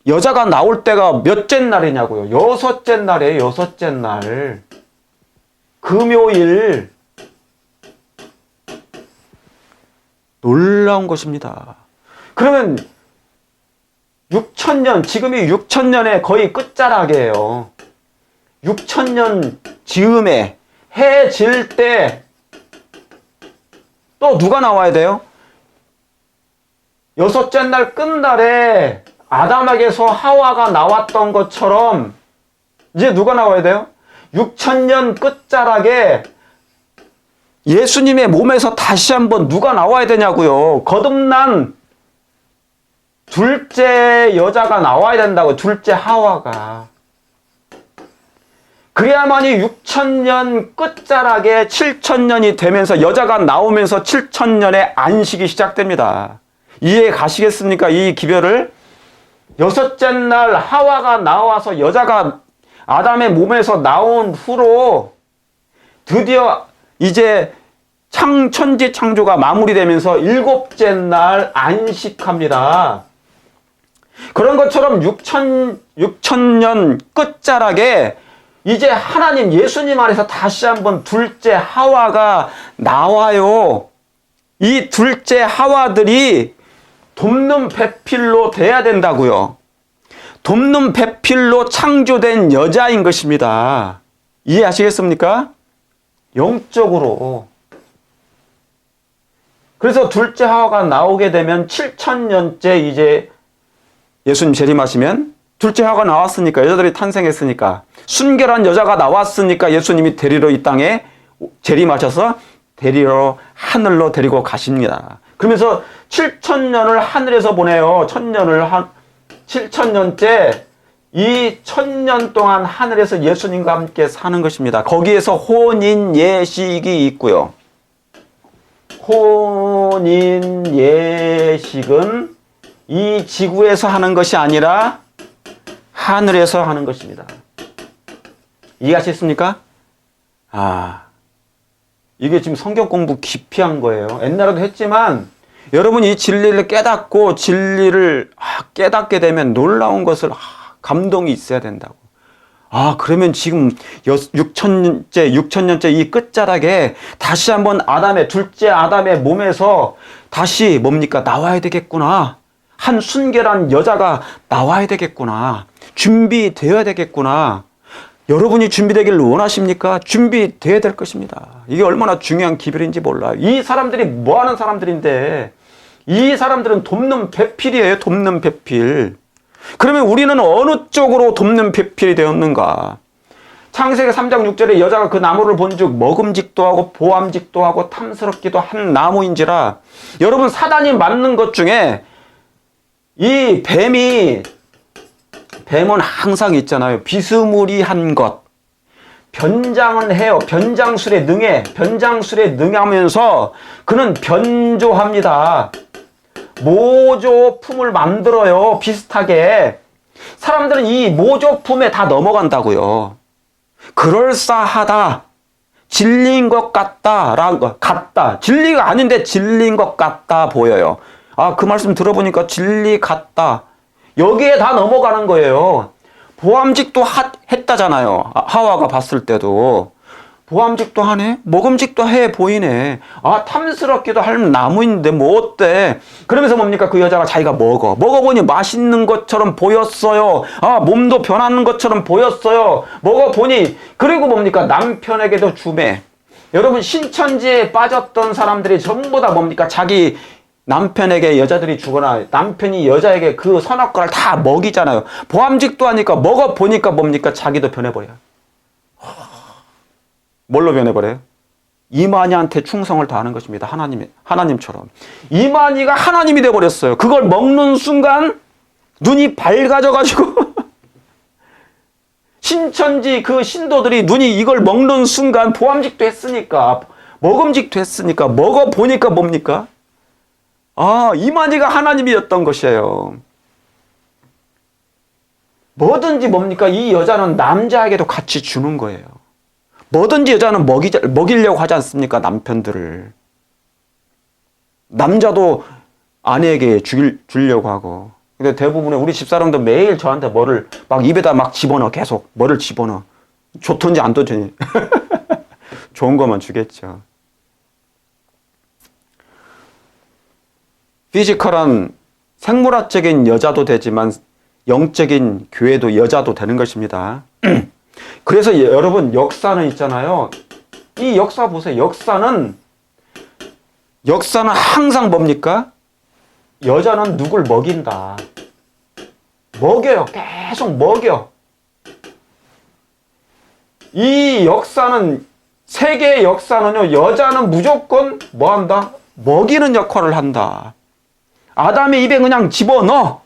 [SPEAKER 1] 여자가 나올 때가 몇째 날이냐고요? 여섯째 날이에요. 여섯째 날. 금요일. 놀라운 것입니다. 그러면 6,000년, 지금이 6,000년의 거의 끝자락이에요. 6,000년 즈음에 해 질 때 또 누가 나와야 돼요? 여섯째 날 끝날에 아담에게서 하와가 나왔던 것처럼 이제 누가 나와야 돼요? 6,000년 끝자락에 예수님의 몸에서 다시 한번 누가 나와야 되냐고요. 거듭난 둘째 여자가 나와야 된다고. 둘째 하와가. 그래야만이 6,000년 끝자락에 7,000년이 되면서 여자가 나오면서 7,000년의 안식이 시작됩니다. 이해 가시겠습니까? 이 기별을. 여섯째 날 하와가 나와서 여자가 아담의 몸에서 나온 후로 드디어 이제 천지 창조가 마무리되면서 7째 날 안식합니다. 그런 것처럼 6,000년 끝자락에 이제 하나님 예수님 안에서 다시 한번 둘째 하와가 나와요. 이 둘째 하와들이 돕는 배필로 돼야 된다고요. 돕는 배필로 창조된 여자인 것입니다. 이해하시겠습니까? 영적으로. 그래서 둘째 하와가 나오게 되면 7,000년째 이제 예수님 재림하시면 둘째 하와가 나왔으니까, 여자들이 탄생했으니까, 순결한 여자가 나왔으니까 예수님이 데리러 이 땅에 재림하셔서 데리러 하늘로 데리고 가십니다. 그러면서 7,000년을 하늘에서 보내요. 7,000년째 이 1,000년 동안 하늘에서 예수님과 함께 사는 것입니다. 거기에서 혼인 예식이 있고요. 혼인 예식은 이 지구에서 하는 것이 아니라 하늘에서 하는 것입니다. 이해하셨습니까? 이게 지금 성경 공부 깊이 한 거예요. 옛날에도 했지만 여러분이 이 진리를 깨닫고 진리를 깨닫게 되면 놀라운 것을 감동이 있어야 된다고. 그러면 지금 6,000년째 이 끝자락에 다시 한번 둘째 아담의 몸에서 다시 뭡니까? 나와야 되겠구나. 한 순결한 여자가 나와야 되겠구나. 준비되어야 되겠구나. 여러분이 준비되기를 원하십니까? 준비되어야 될 것입니다. 이게 얼마나 중요한 기별인지 몰라요. 이 사람들이 뭐 하는 사람들인데, 이 사람들은 돕는 배필이에요. 돕는 배필. 그러면 우리는 어느 쪽으로 돕는 배필이 되었는가? 창세기 3장 6절에 여자가 그 나무를 본즉 먹음직도 하고 보암직도 하고 탐스럽기도 한 나무인지라. 여러분, 사단이 맞는 것 중에 이 뱀은 항상 있잖아요. 비스무리한 것. 변장은 해요. 변장술에 능하면서 그는 변조합니다. 모조품을 만들어요. 비슷하게. 사람들은 이 모조품에 다 넘어간다고요. 그럴싸하다. 진리인 것 같다. 진리가 아닌데 진리인 것 같다 보여요. 그 말씀 들어보니까 진리 같다. 여기에 다 넘어가는 거예요. 보암직도 했다잖아요. 하와가 봤을 때도. 보암직도 하네? 먹음직도 해 보이네. 탐스럽기도 할 나무인데 뭐 어때? 그러면서 뭡니까? 그 여자가 자기가 먹어보니 맛있는 것처럼 보였어요. 몸도 변하는 것처럼 보였어요. 먹어보니. 그리고 뭡니까? 남편에게도 주매. 여러분, 신천지에 빠졌던 사람들이 전부 다 뭡니까? 자기 남편에게 여자들이 주거나 남편이 여자에게 그 선악과를 다 먹이잖아요. 보암직도 하니까 먹어보니까 뭡니까? 자기도 변해버려요. 뭘로 변해버려요? 이만희한테 충성을 다하는 것입니다. 하나님처럼. 이만희가 하나님이 돼버렸어요. 그걸 먹는 순간 눈이 밝아져가지고 신천지 그 신도들이 눈이 이걸 먹는 순간 보암직도 했으니까 먹음직도 했으니까 먹어보니까 뭡니까? 아, 이만희가 하나님이었던 것이에요. 뭐든지 뭡니까? 이 여자는 남자에게도 같이 주는 거예요. 뭐든지 여자는 먹이려고 하지 않습니까? 남편들을. 남자도 아내에게 주려고 하고. 근데 대부분의 우리 집사람도 매일 저한테 뭐를 막 입에다 막 집어넣어. 계속 뭐를 집어넣어. 좋든지 안 좋든지. 좋은 것만 주겠죠. 피지컬한 생물학적인 여자도 되지만 영적인 교회도 여자도 되는 것입니다. 그래서 여러분 역사는 있잖아요. 이 역사 보세요. 역사는 항상 뭡니까? 여자는 누굴 먹인다. 먹여요. 계속 먹여. 이 역사는 세계의 역사는요. 여자는 무조건 뭐 한다? 먹이는 역할을 한다. 아담의 입에 그냥 집어넣어.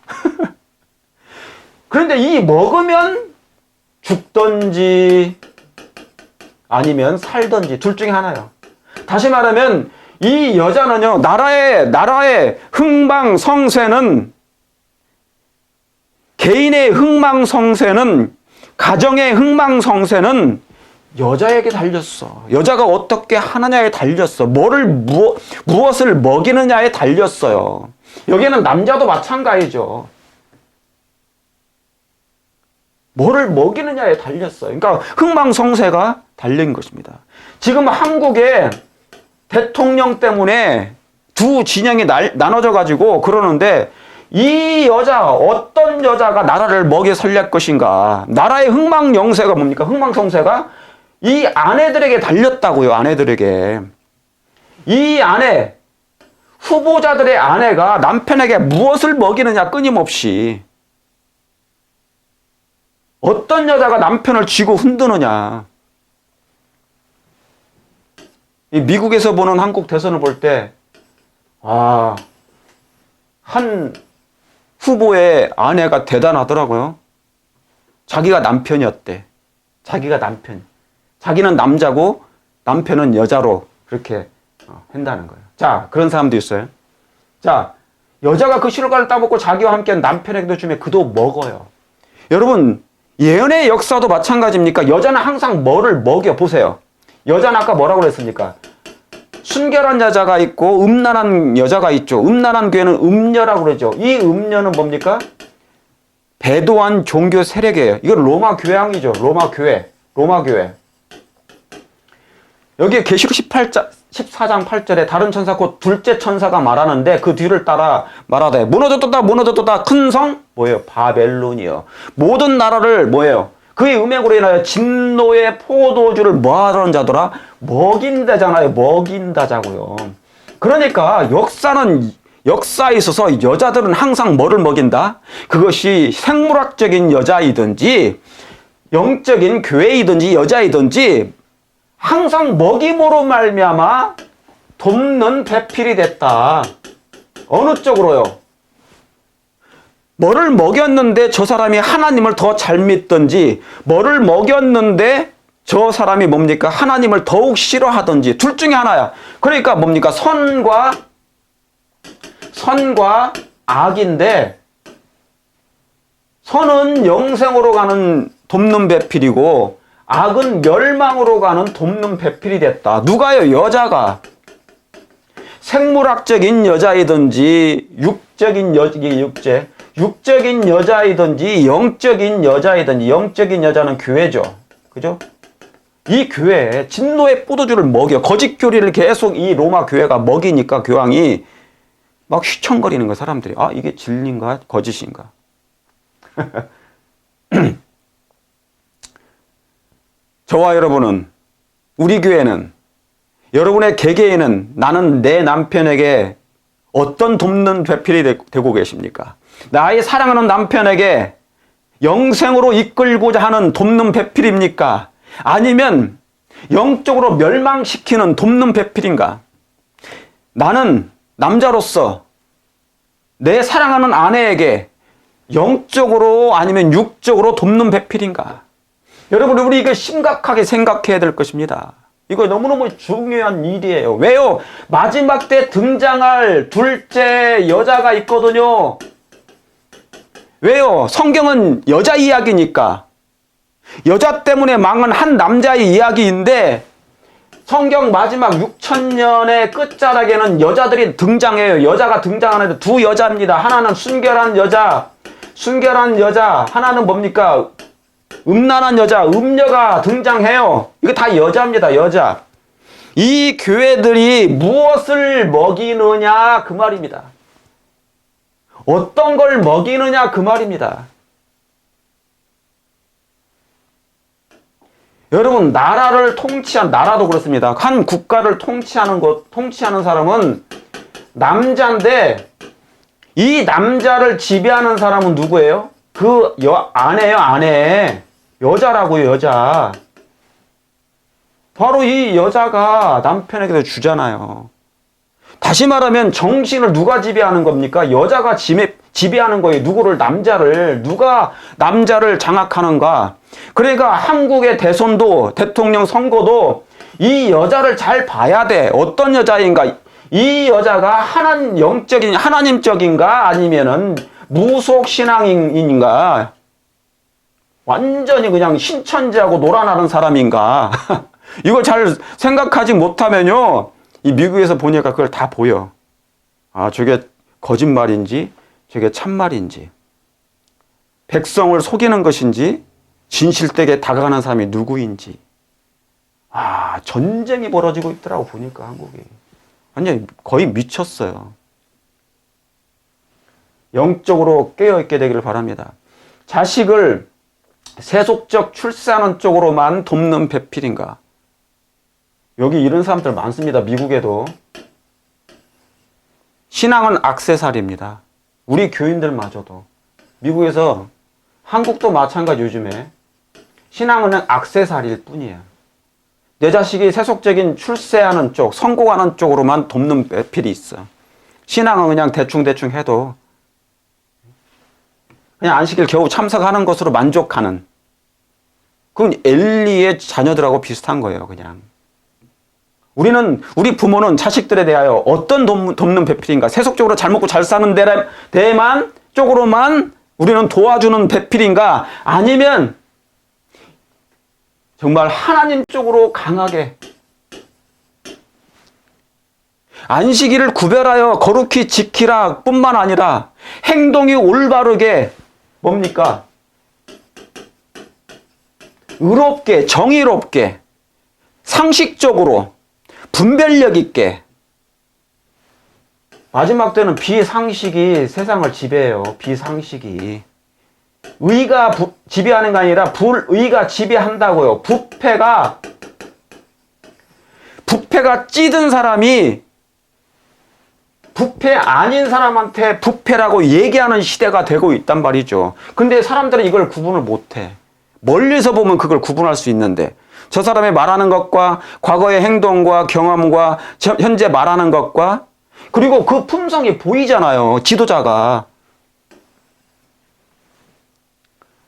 [SPEAKER 1] 그런데 이 먹으면 죽던지 아니면 살던지 둘 중에 하나예요. 다시 말하면 이 여자는요. 나라의 흥망성쇠는 개인의 흥망성쇠는 가정의 흥망성쇠는 여자에게 달렸어. 여자가 어떻게 하느냐에 달렸어. 무엇을 먹이느냐에 달렸어요. 여기에는 남자도 마찬가지죠. 뭐를 먹이느냐에 달렸어요. 그러니까 흥망성쇠가 달린 것입니다. 지금 한국에 대통령 때문에 두 진영이 나눠져 가지고 그러는데 이 여자 어떤 여자가 나라를 먹여 살릴 것인가. 나라의 흥망영쇠가 뭡니까? 흥망성쇠가 이 아내들에게 달렸다고요. 아내들에게. 이 아내 후보자들의 아내가 남편에게 무엇을 먹이느냐 끊임없이. 어떤 여자가 남편을 쥐고 흔드느냐. 이 미국에서 보는 한국 대선을 볼 때, 한 후보의 아내가 대단하더라고요. 자기가 남편이었대. 자기는 남자고 남편은 여자로 그렇게 한다는 거예요. 자, 그런 사람도 있어요. 자, 여자가 그 시루가를 따먹고 자기와 함께 남편에게도 주면 그도 먹어요. 여러분, 예언의 역사도 마찬가지입니까? 여자는 항상 뭐를 먹여 보세요. 여자는 아까 뭐라고 그랬습니까? 순결한 여자가 있고 음란한 여자가 있죠. 음란한 교회는 음녀라고 그러죠. 이 음녀는 뭡니까? 배도한 종교 세력이에요. 이건 로마 교회왕이죠. 로마 교회. 여기에 계시록 14장 8절에 다른 천사 곧 둘째 천사가 말하는데 그 뒤를 따라 말하되 무너졌도다 큰 성 뭐예요? 바벨론이요. 모든 나라를 뭐예요? 그의 음행으로 인하여 진노의 포도주를 뭐하던 자더라? 먹인다잖아요. 먹인다자고요. 그러니까 역사에 있어서 여자들은 항상 뭐를 먹인다? 그것이 생물학적인 여자이든지 영적인 교회이든지 여자이든지 항상 먹임으로 말미암아 돕는 배필이 됐다. 어느 쪽으로요? 뭐를 먹였는데 저 사람이 하나님을 더 잘 믿든지 뭐를 먹였는데 저 사람이 뭡니까? 하나님을 더욱 싫어하든지 둘 중에 하나야. 그러니까 뭡니까? 선과 악인데 선은 영생으로 가는 돕는 배필이고 악은 멸망으로 가는 돕는 배필이 됐다. 누가요? 여자가. 생물학적인 여자이든지 육적인 여자이든지 영적인 여자는 교회죠. 그죠? 이 교회에 진노의 포도주를 먹여 거짓 교리를 계속 이 로마 교회가 먹이니까 교황이 막 휘청거리는 거야. 사람들이. 아, 이게 진리인가 거짓인가. 저와 여러분은, 우리 교회는, 여러분의 개개인은 나는 내 남편에게 어떤 돕는 배필이 되고 계십니까? 나의 사랑하는 남편에게 영생으로 이끌고자 하는 돕는 배필입니까? 아니면 영적으로 멸망시키는 돕는 배필인가? 나는 남자로서 내 사랑하는 아내에게 영적으로 아니면 육적으로 돕는 배필인가? 여러분, 우리 이거 심각하게 생각해야 될 것입니다. 이거 너무너무 중요한 일이에요. 왜요? 마지막 때 등장할 둘째 여자가 있거든요. 왜요? 성경은 여자 이야기니까. 여자 때문에 망한 한 남자의 이야기인데 성경 마지막 6,000년의 끝자락에는 여자들이 등장해요. 여자가 등장하는데 두 여자입니다. 하나는 순결한 여자, 하나는 뭡니까? 음란한 여자, 음녀가 등장해요. 이거 다 여자입니다. 여자. 이 교회들이 무엇을 먹이느냐 그 말입니다. 어떤 걸 먹이느냐 그 말입니다. 여러분, 나라도 그렇습니다. 한 국가를 통치하는 사람은 남자인데 이 남자를 지배하는 사람은 누구예요? 그 아내예요, 아내. 여자라고요, 여자. 바로 이 여자가 남편에게도 주잖아요. 다시 말하면 정신을 누가 지배하는 겁니까? 여자가 지배하는 거예요. 누가 남자를 장악하는가? 그러니까 한국의 대통령 선거도 이 여자를 잘 봐야 돼. 어떤 여자인가? 이 여자가 하나님적인가? 아니면은 무속신앙인가? 완전히 그냥 신천지하고 놀아나는 사람인가? 이걸 잘 생각하지 못하면요. 이 미국에서 보니까 그걸 다 보여. 아, 저게 거짓말인지, 저게 참말인지. 백성을 속이는 것인지, 진실되게 다가가는 사람이 누구인지. 아, 전쟁이 벌어지고 있더라고, 보니까 한국이. 완전히 거의 미쳤어요. 영적으로 깨어있게 되기를 바랍니다. 자식을 세속적 출산원 쪽으로만 돕는 배필인가? 여기 이런 사람들 많습니다. 미국에도. 신앙은 액세서리입니다. 우리 교인들마저도. 미국에서, 한국도 마찬가지 요즘에. 신앙은 액세서리일 뿐이야. 내 자식이 세속적인 출세하는 쪽, 성공하는 쪽으로만 돕는 배필이 있어. 신앙은 그냥 대충 해도 그냥 안식일 겨우 참석하는 것으로 만족하는. 그건 엘리의 자녀들하고 비슷한 거예요, 그냥. 우리 부모는 자식들에 대하여 어떤 돕는 배필인가? 세속적으로 잘 먹고 잘 사는 데만 쪽으로만 우리는 도와주는 배필인가? 아니면 정말 하나님 쪽으로 강하게 안식일을 구별하여 거룩히 지키라 뿐만 아니라 행동이 올바르게 뭡니까? 의롭게, 정의롭게, 상식적으로, 분별력 있게. 마지막 때는 비상식이 세상을 지배해요. 비상식이. 의가 지배하는 게 아니라 불의가 지배한다고요. 부패가 찌든 사람이 부패 아닌 사람한테 부패라고 얘기하는 시대가 되고 있단 말이죠. 근데 사람들은 이걸 구분을 못해. 멀리서 보면 그걸 구분할 수 있는데 저 사람이 말하는 것과 과거의 행동과 경험과 현재 말하는 것과 그리고 그 품성이 보이잖아요. 지도자가.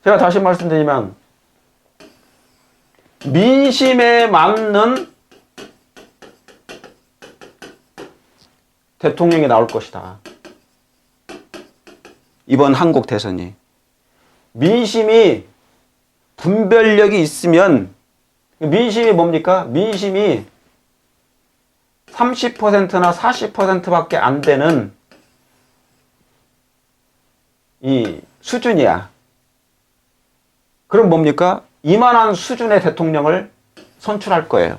[SPEAKER 1] 제가 다시 말씀드리면 민심에 맞는 대통령이 나올 것이다. 이번 한국 대선이. 민심이 분별력이 있으면 민심이 뭡니까? 민심이 30%나 40%밖에 안 되는 이 수준이야. 그럼 뭡니까? 이만한 수준의 대통령을 선출할 거예요.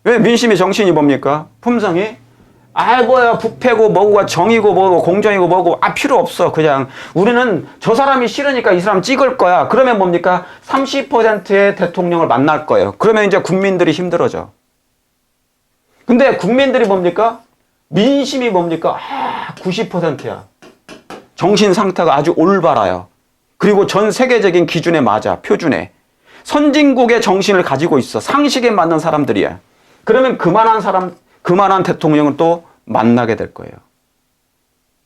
[SPEAKER 1] 왜 민심이 정신이 뭡니까? 품성이 뭐야 부패고 뭐고 정의고 뭐고 공정이고 뭐고 필요 없어. 그냥 우리는 저 사람이 싫으니까 이 사람 찍을 거야. 그러면 뭡니까? 30%의 대통령을 만날 거예요. 그러면 이제 국민들이 힘들어져. 근데 국민들이 뭡니까? 민심이 뭡니까? 90%야. 정신 상태가 아주 올바라요. 그리고 전 세계적인 기준에 맞아, 표준에. 선진국의 정신을 가지고 있어. 상식에 맞는 사람들이야. 그러면 그만한 대통령은 또 만나게 될 거예요.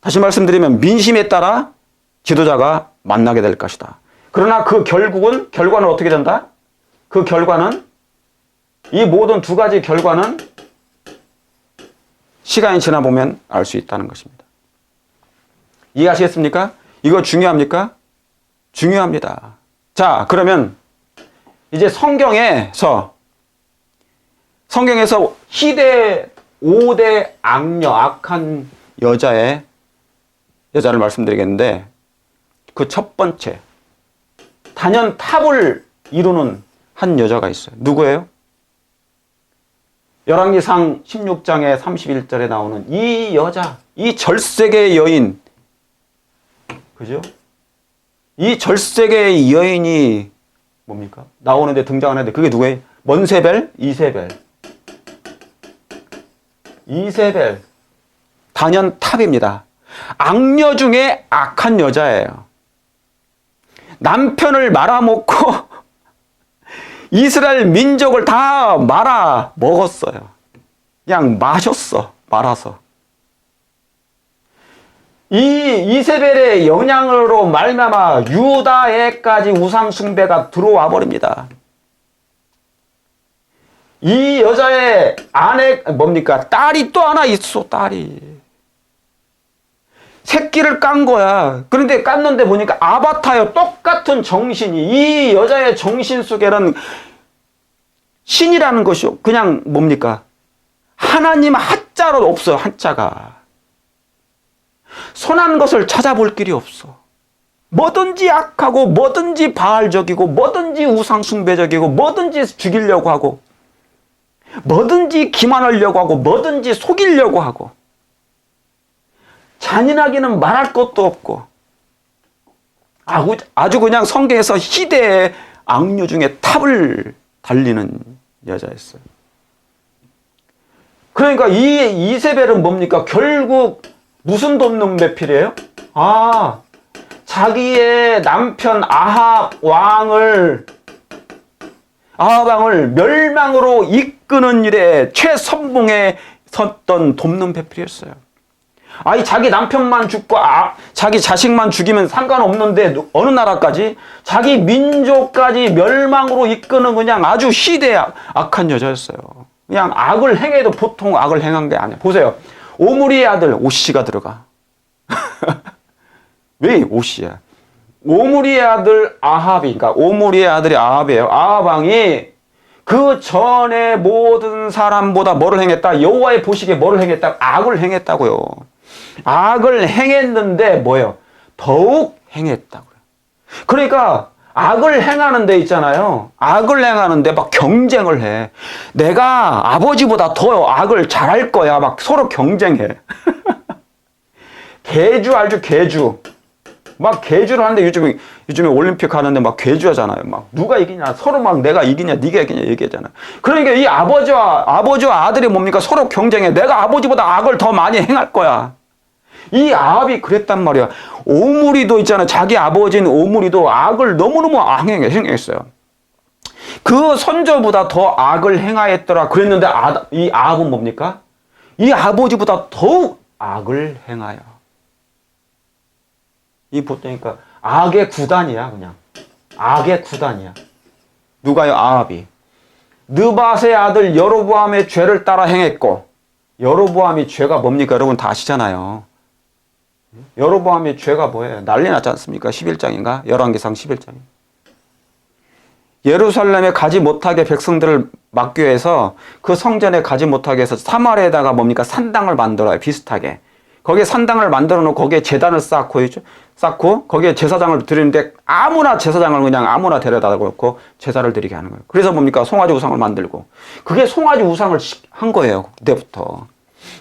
[SPEAKER 1] 다시 말씀드리면 민심에 따라 지도자가 만나게 될 것이다. 그러나 그 결과는 어떻게 된다? 그 결과는, 이 모든 두 가지 결과는 시간이 지나보면 알 수 있다는 것입니다. 이해하시겠습니까? 이거 중요합니까? 중요합니다. 자, 그러면 이제 성경에서 희대 5대 악녀, 악한 여자를 말씀드리겠는데, 그 첫 번째, 단연 탑을 이루는 한 여자가 있어요. 누구예요? 열왕기상 16장의 31절에 나오는 이 여자, 이 절세계의 여인, 그죠? 이 절세계의 여인이 뭡니까? 나오는데, 등장하는데, 그게 누구예요? 먼세벨? 이세벨. 단연 탑입니다. 악녀 중에 악한 여자예요. 남편을 말아먹고 이스라엘 민족을 다 말아 먹었어요. 그냥 마셨어, 말아서. 이 이세벨의 영향으로 말미암아 유다에까지 우상 숭배가 들어와 버립니다. 이 여자의 아내 뭡니까? 딸이 또 하나 있어, 딸이. 새끼를 깐 거야. 그런데 깠는데 보니까 아바타요. 똑같은 정신이. 이 여자의 정신 속에는 신이라는 것이 그냥 뭡니까? 하나님 한자로 없어요, 한자가. 선한 것을 찾아볼 길이 없어. 뭐든지 악하고, 뭐든지 바알적이고, 뭐든지 우상숭배적이고, 뭐든지 죽이려고 하고, 뭐든지 기만하려고 하고, 뭐든지 속이려고 하고, 잔인하기는 말할 것도 없고, 아주 그냥 성경에서 희대의 악녀 중에 탑을 달리는 여자였어요. 그러니까 이 이세벨은 뭡니까? 결국 무슨 돕는 배필이에요? 자기의 남편 아합 왕을 멸망으로 이끄는 일에 최선봉에 섰던 돕는 배필이었어요. 자기 남편만 죽고 자기 자식만 죽이면 상관없는데 어느 나라까지? 자기 민족까지 멸망으로 이끄는 그냥 아주 희대의 악한 여자였어요. 그냥 악을 행해도 보통 악을 행한 게 아니야. 보세요. 오므리의 아들 오시가 들어가. 왜 오시야? 오므리의 아들 아합이, 그러니까 오므리의 아들이 아합이에요. 아합 왕이 그 전에 모든 사람보다 뭐를 행했다? 여호와의 보시기에 뭐를 행했다? 악을 행했다고요. 악을 행했는데 뭐예요? 더욱 행했다고요. 그러니까 악을 행하는 데 있잖아요. 악을 행하는데 막 경쟁을 해. 내가 아버지보다 더 악을 잘할 거야. 막 서로 경쟁해. 개주 알죠? 개주. 막 개주를 하는데 요즘에 올림픽 하는데 막 개주 하잖아요. 막 누가 이기냐, 서로 막 내가 이기냐, 네가 이기냐 얘기하잖아요. 그러니까 이 아버지와 아들이 뭡니까? 서로 경쟁해. 내가 아버지보다 악을 더 많이 행할 거야. 이 아합이 그랬단 말이야. 오므리도 있잖아요. 자기 아버지인 오므리도 악을 너무너무 행했어요. 그 선조보다 더 악을 행하였더라 그랬는데 이 아합은 뭡니까? 이 아버지보다 더욱 악을 행하여. 이 보니까 악의 구단이야, 그냥. 악의 구단이야. 누가요? 아합이. 느밧의 아들 여로보암의 죄를 따라 행했고, 여로보암이 죄가 뭡니까? 여러분 다 아시잖아요. 여로보암의 죄가 뭐예요? 난리 났지 않습니까? 11장인가? 열왕기상 11장. 예루살렘에 가지 못하게 백성들을 막기 위해서 그 성전에 가지 못하게 해서 사마리아에다가 뭡니까? 산당을 만들어요. 비슷하게. 거기에 산당을 만들어 놓고 거기에 제단을 쌓고 거기에 제사장을 드리는데 제사장을 그냥 아무나 데려다 놓고 제사를 드리게 하는 거예요. 그래서 뭡니까? 송아지 우상을 만들고. 그게 송아지 우상을 한 거예요. 그때부터.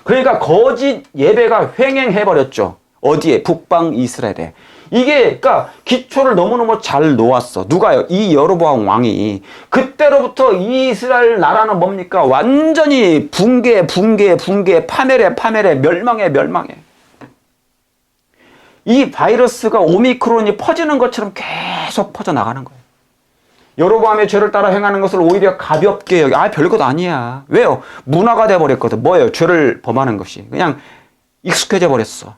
[SPEAKER 1] 그러니까 거짓 예배가 횡행해버렸죠. 어디에? 북방 이스라엘에. 이게 그러니까 기초를 너무너무 잘 놓았어. 누가요? 이 여로보암 왕이. 그때로부터 이스라엘 나라는 뭡니까? 완전히 붕괴, 파멸해, 멸망해. 이 바이러스가 오미크론이 퍼지는 것처럼 계속 퍼져나가는 거예요. 여로보암의 죄를 따라 행하는 것을 오히려 가볍게 여기, 별것 아니야. 왜요? 문화가 돼버렸거든. 뭐예요? 죄를 범하는 것이. 그냥 익숙해져 버렸어.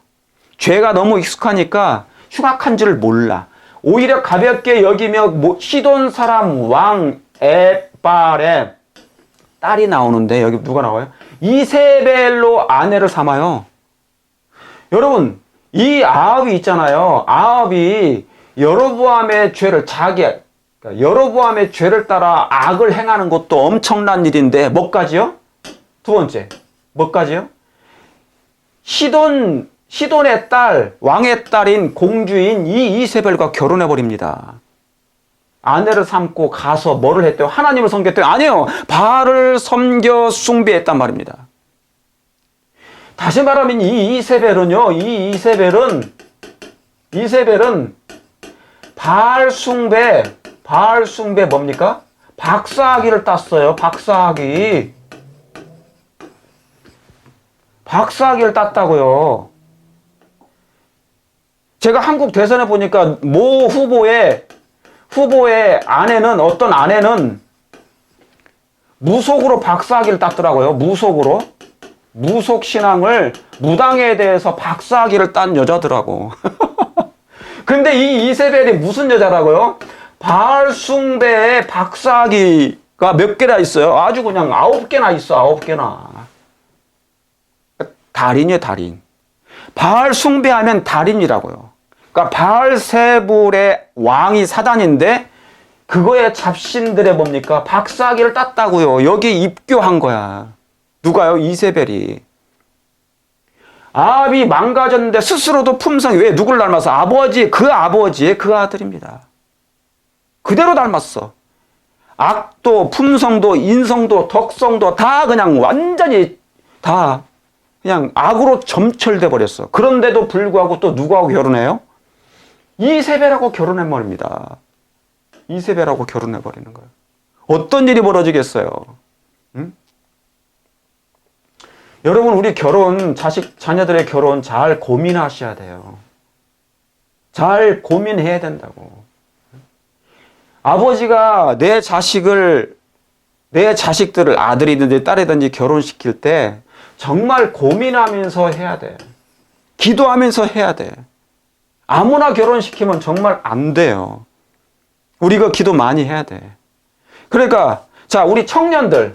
[SPEAKER 1] 죄가 너무 익숙하니까 흉악한 줄을 몰라. 오히려 가볍게 여기며 시돈 사람 왕 에발의 딸이 나오는데 여기 누가 나와요? 이세벨로 아내를 삼아요. 여러분, 이 아합이 있잖아요. 아합이 여로보암의 죄를 여로보암의 죄를 따라 악을 행하는 것도 엄청난 일인데 뭐까지요? 두 번째, 뭐까지요? 시돈의 딸, 왕의 딸인 공주인 이 이세벨과 결혼해버립니다. 아내를 삼고 가서 뭐를 했대요? 하나님을 섬겼대요? 아니요. 바알을 섬겨 숭배했단 말입니다. 다시 말하면 이 이세벨은 바알 숭배 뭡니까? 박사학위를 땄어요. 박사학위를 땄다고요. 제가 한국 대선에 보니까 모 후보의 어떤 아내는 무속으로 박사학위를 땄더라고요. 무속 신앙을, 무당에 대해서 박사학위를 딴 여자더라고. 근데 이 이세벨이 무슨 여자라고요? 바알 숭배의 박사학위가 몇 개나 있어요? 아주 그냥 9개나 있어. 9개나. 달인이에요, 달인. 바알 숭배하면 달인이라고요. 그러니까 바알세불의 왕이 사단인데 그거의 잡신들의 뭡니까? 박사학위를 땄다고요. 여기 입교한 거야. 누가요? 이세벨이. 아합이 망가졌는데 스스로도 품성이, 왜? 누굴 닮아서? 그 아버지의 그 아들입니다. 그대로 닮았어. 악도, 품성도, 인성도, 덕성도 다 그냥 완전히 다 그냥 악으로 점철돼 버렸어. 그런데도 불구하고 또 누구하고 결혼해요? 이세벨하고 결혼해버립니다. 이세벨하고 결혼해버리는 거예요. 어떤 일이 벌어지겠어요? 응? 여러분, 우리 자녀들의 결혼 잘 고민하셔야 돼요. 잘 고민해야 된다고. 아버지가 내 자식들을 아들이든지 딸이든지 결혼시킬 때 정말 고민하면서 해야 돼. 기도하면서 해야 돼. 아무나 결혼시키면 정말 안 돼요. 우리가 기도 많이 해야 돼. 그러니까, 자, 우리 청년들,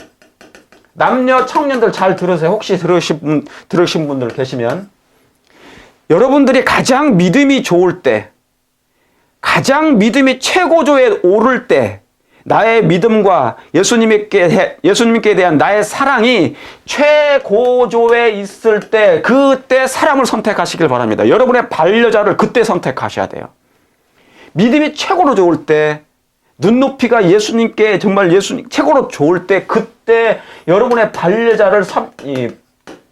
[SPEAKER 1] 남녀 청년들 잘 들으세요. 혹시 들으신 분들 계시면. 여러분들이 가장 믿음이 좋을 때, 가장 믿음이 최고조에 오를 때, 나의 믿음과 예수님께 대한 나의 사랑이 최고조에 있을 때, 그때 사람을 선택하시길 바랍니다. 여러분의 반려자를 그때 선택하셔야 돼요. 믿음이 최고로 좋을 때, 눈높이가 예수님께 정말 최고로 좋을 때, 그때 여러분의 반려자를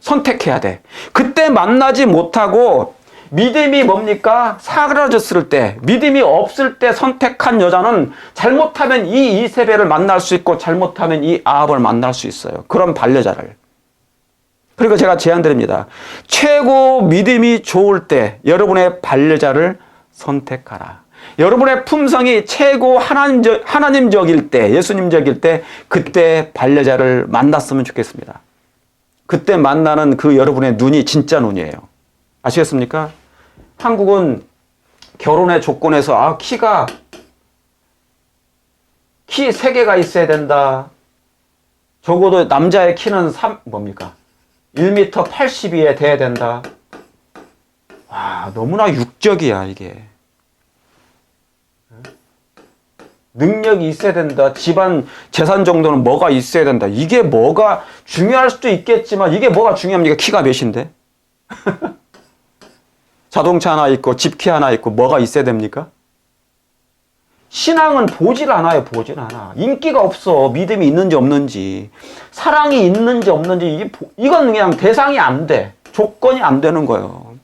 [SPEAKER 1] 선택해야 돼. 그때 만나지 못하고 믿음이 뭡니까? 사그라졌을 때, 믿음이 없을 때 선택한 여자는 잘못하면 이 이세벨을 만날 수 있고 잘못하면 이 아합을 만날 수 있어요. 그런 반려자를. 그리고 제가 제안드립니다. 최고 믿음이 좋을 때 여러분의 반려자를 선택하라. 여러분의 품성이 최고 하나님적일 때, 예수님적일 때, 그때 반려자를 만났으면 좋겠습니다. 그때 만나는 그 여러분의 눈이 진짜 눈이에요. 아시겠습니까? 한국은 결혼의 조건에서 키 3개가 있어야 된다. 적어도 남자의 키는 1m 82에 돼야 된다. 와, 너무나 육적이야, 이게. 능력이 있어야 된다. 집안 재산 정도는 뭐가 있어야 된다. 이게 뭐가 중요할 수도 있겠지만 이게 뭐가 중요합니까? 키가 몇인데? 자동차 하나 있고 집 키 하나 있고 뭐가 있어야 됩니까? 신앙은 보질 않아요. 보질 않아. 인기가 없어. 믿음이 있는지 없는지, 사랑이 있는지 없는지, 이건 그냥 대상이 안 돼. 조건이 안 되는 거예요.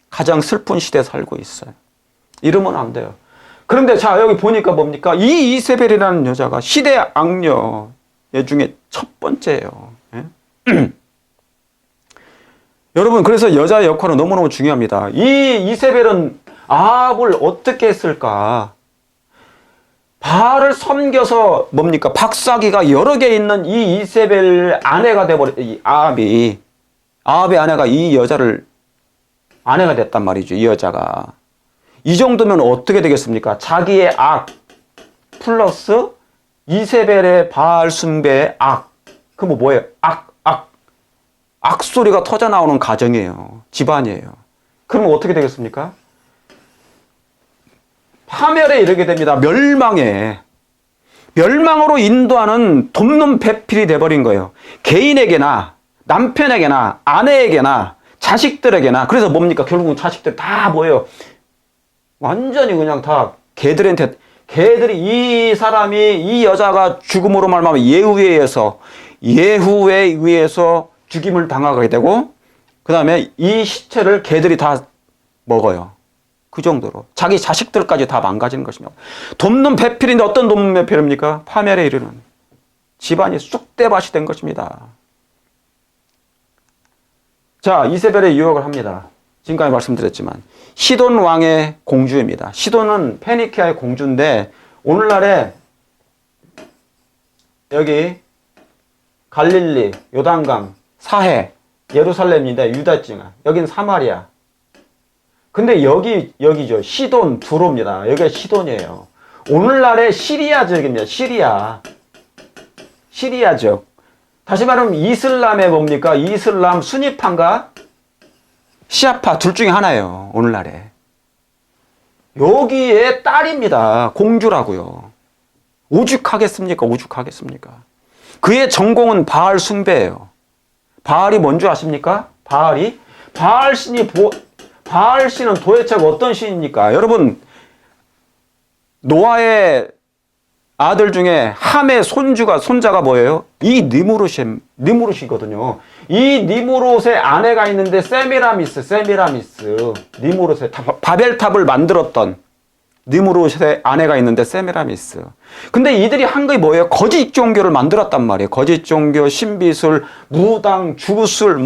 [SPEAKER 1] 가장 슬픈 시대에 살고 있어요. 이러면 안 돼요. 그런데 자, 여기 보니까 뭡니까? 이 이세벨이라는 여자가 시대 악녀 중에 첫 번째예요. 예? 여러분, 그래서 여자의 역할은 너무너무 중요합니다. 이 이세벨은 아합을 어떻게 했을까? 바알을 섬겨서 뭡니까? 박사기가 여러 개 있는 이 이세벨 아내가 돼버린 이 아합의 아내가 이 여자를 아내가 됐단 말이죠. 이 여자가. 이 정도면 어떻게 되겠습니까? 자기의 악 플러스 이세벨의 바알 숭배의 악. 그 뭐예요? 악소리가 터져 나오는 가정이에요. 집안이에요. 그러면 어떻게 되겠습니까? 파멸에 이르게 됩니다. 멸망으로 인도하는 돕는 배필이 돼버린 거예요. 개인에게나 남편에게나 아내에게나 자식들에게나. 그래서 뭡니까? 결국은 자식들 다 뭐예요? 완전히 그냥 다 걔들이 이 사람이 이 여자가 죽음으로 말미암아 예후에 의해서 죽임을 당하게 되고, 그 다음에 이 시체를 걔들이 다 먹어요. 그 정도로 자기 자식들까지 다 망가지는 것입니다. 돕는 배필인데 어떤 돕는 배필입니까? 파멸에 이르는 집안이 쑥대밭이 된 것입니다. 자, 이세벨의 유혹을 합니다. 지금까지 말씀드렸지만 시돈 왕의 공주입니다. 시돈은 페니키아의 공주인데 오늘날에 여기 갈릴리, 요단강, 사해, 예루살렘인데 유다 지방, 여긴 사마리아. 근데 여기죠. 시돈, 두로입니다. 여기가 시돈이에요. 오늘날의 시리아 지역입니다. 시리아 지역. 다시 말하면 이슬람의 뭡니까? 이슬람 수니파인가? 시아파 둘 중에 하나예요. 오늘날에. 여기에 딸입니다. 공주라고요. 오죽하겠습니까? 그의 전공은 바알 숭배예요. 바알이 뭔지 아십니까? 바알 신은 도대체 어떤 신입니까? 여러분, 노아의 아들 중에 함의 손자가 뭐예요? 이 니무롯이거든요. 이 니무롯의 아내가 있는데 세미라미스. 니무롯의 바벨탑을 만들었던 니무롯의 아내가 있는데 세미라미스. 근데 이들이 한 게 뭐예요? 거짓 종교를 만들었단 말이에요. 거짓 종교, 신비술, 무당, 주술,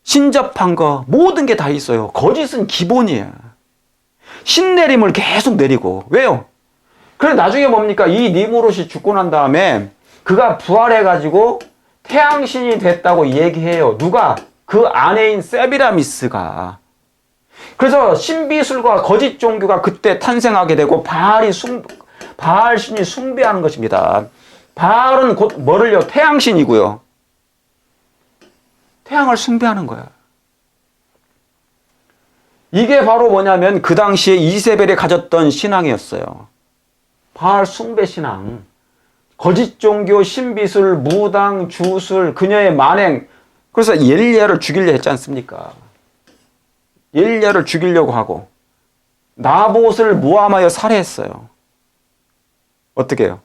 [SPEAKER 1] 신접한 거 모든 게 다 있어요. 거짓은 기본이야. 신내림을 계속 내리고. 왜요? 그래 나중에 뭡니까? 이 니무롯이 죽고 난 다음에 그가 부활해가지고 태양신이 됐다고 얘기해요. 누가? 그 아내인 세미라미스가. 그래서 신비술과 거짓 종교가 그때 탄생하게 되고 바알신이 숭배하는 것입니다. 바알은 곧 뭐를요? 태양신이고요. 태양을 숭배하는 거야. 이게 바로 뭐냐면 그 당시에 이세벨이 가졌던 신앙이었어요. 바알 숭배 신앙. 거짓 종교, 신비술, 무당, 주술, 그녀의 만행. 그래서 엘리야를 죽이려 했지 않습니까? 엘리야를 죽이려고 하고 나봇을 모함하여 살해했어요. 어떻게 해요?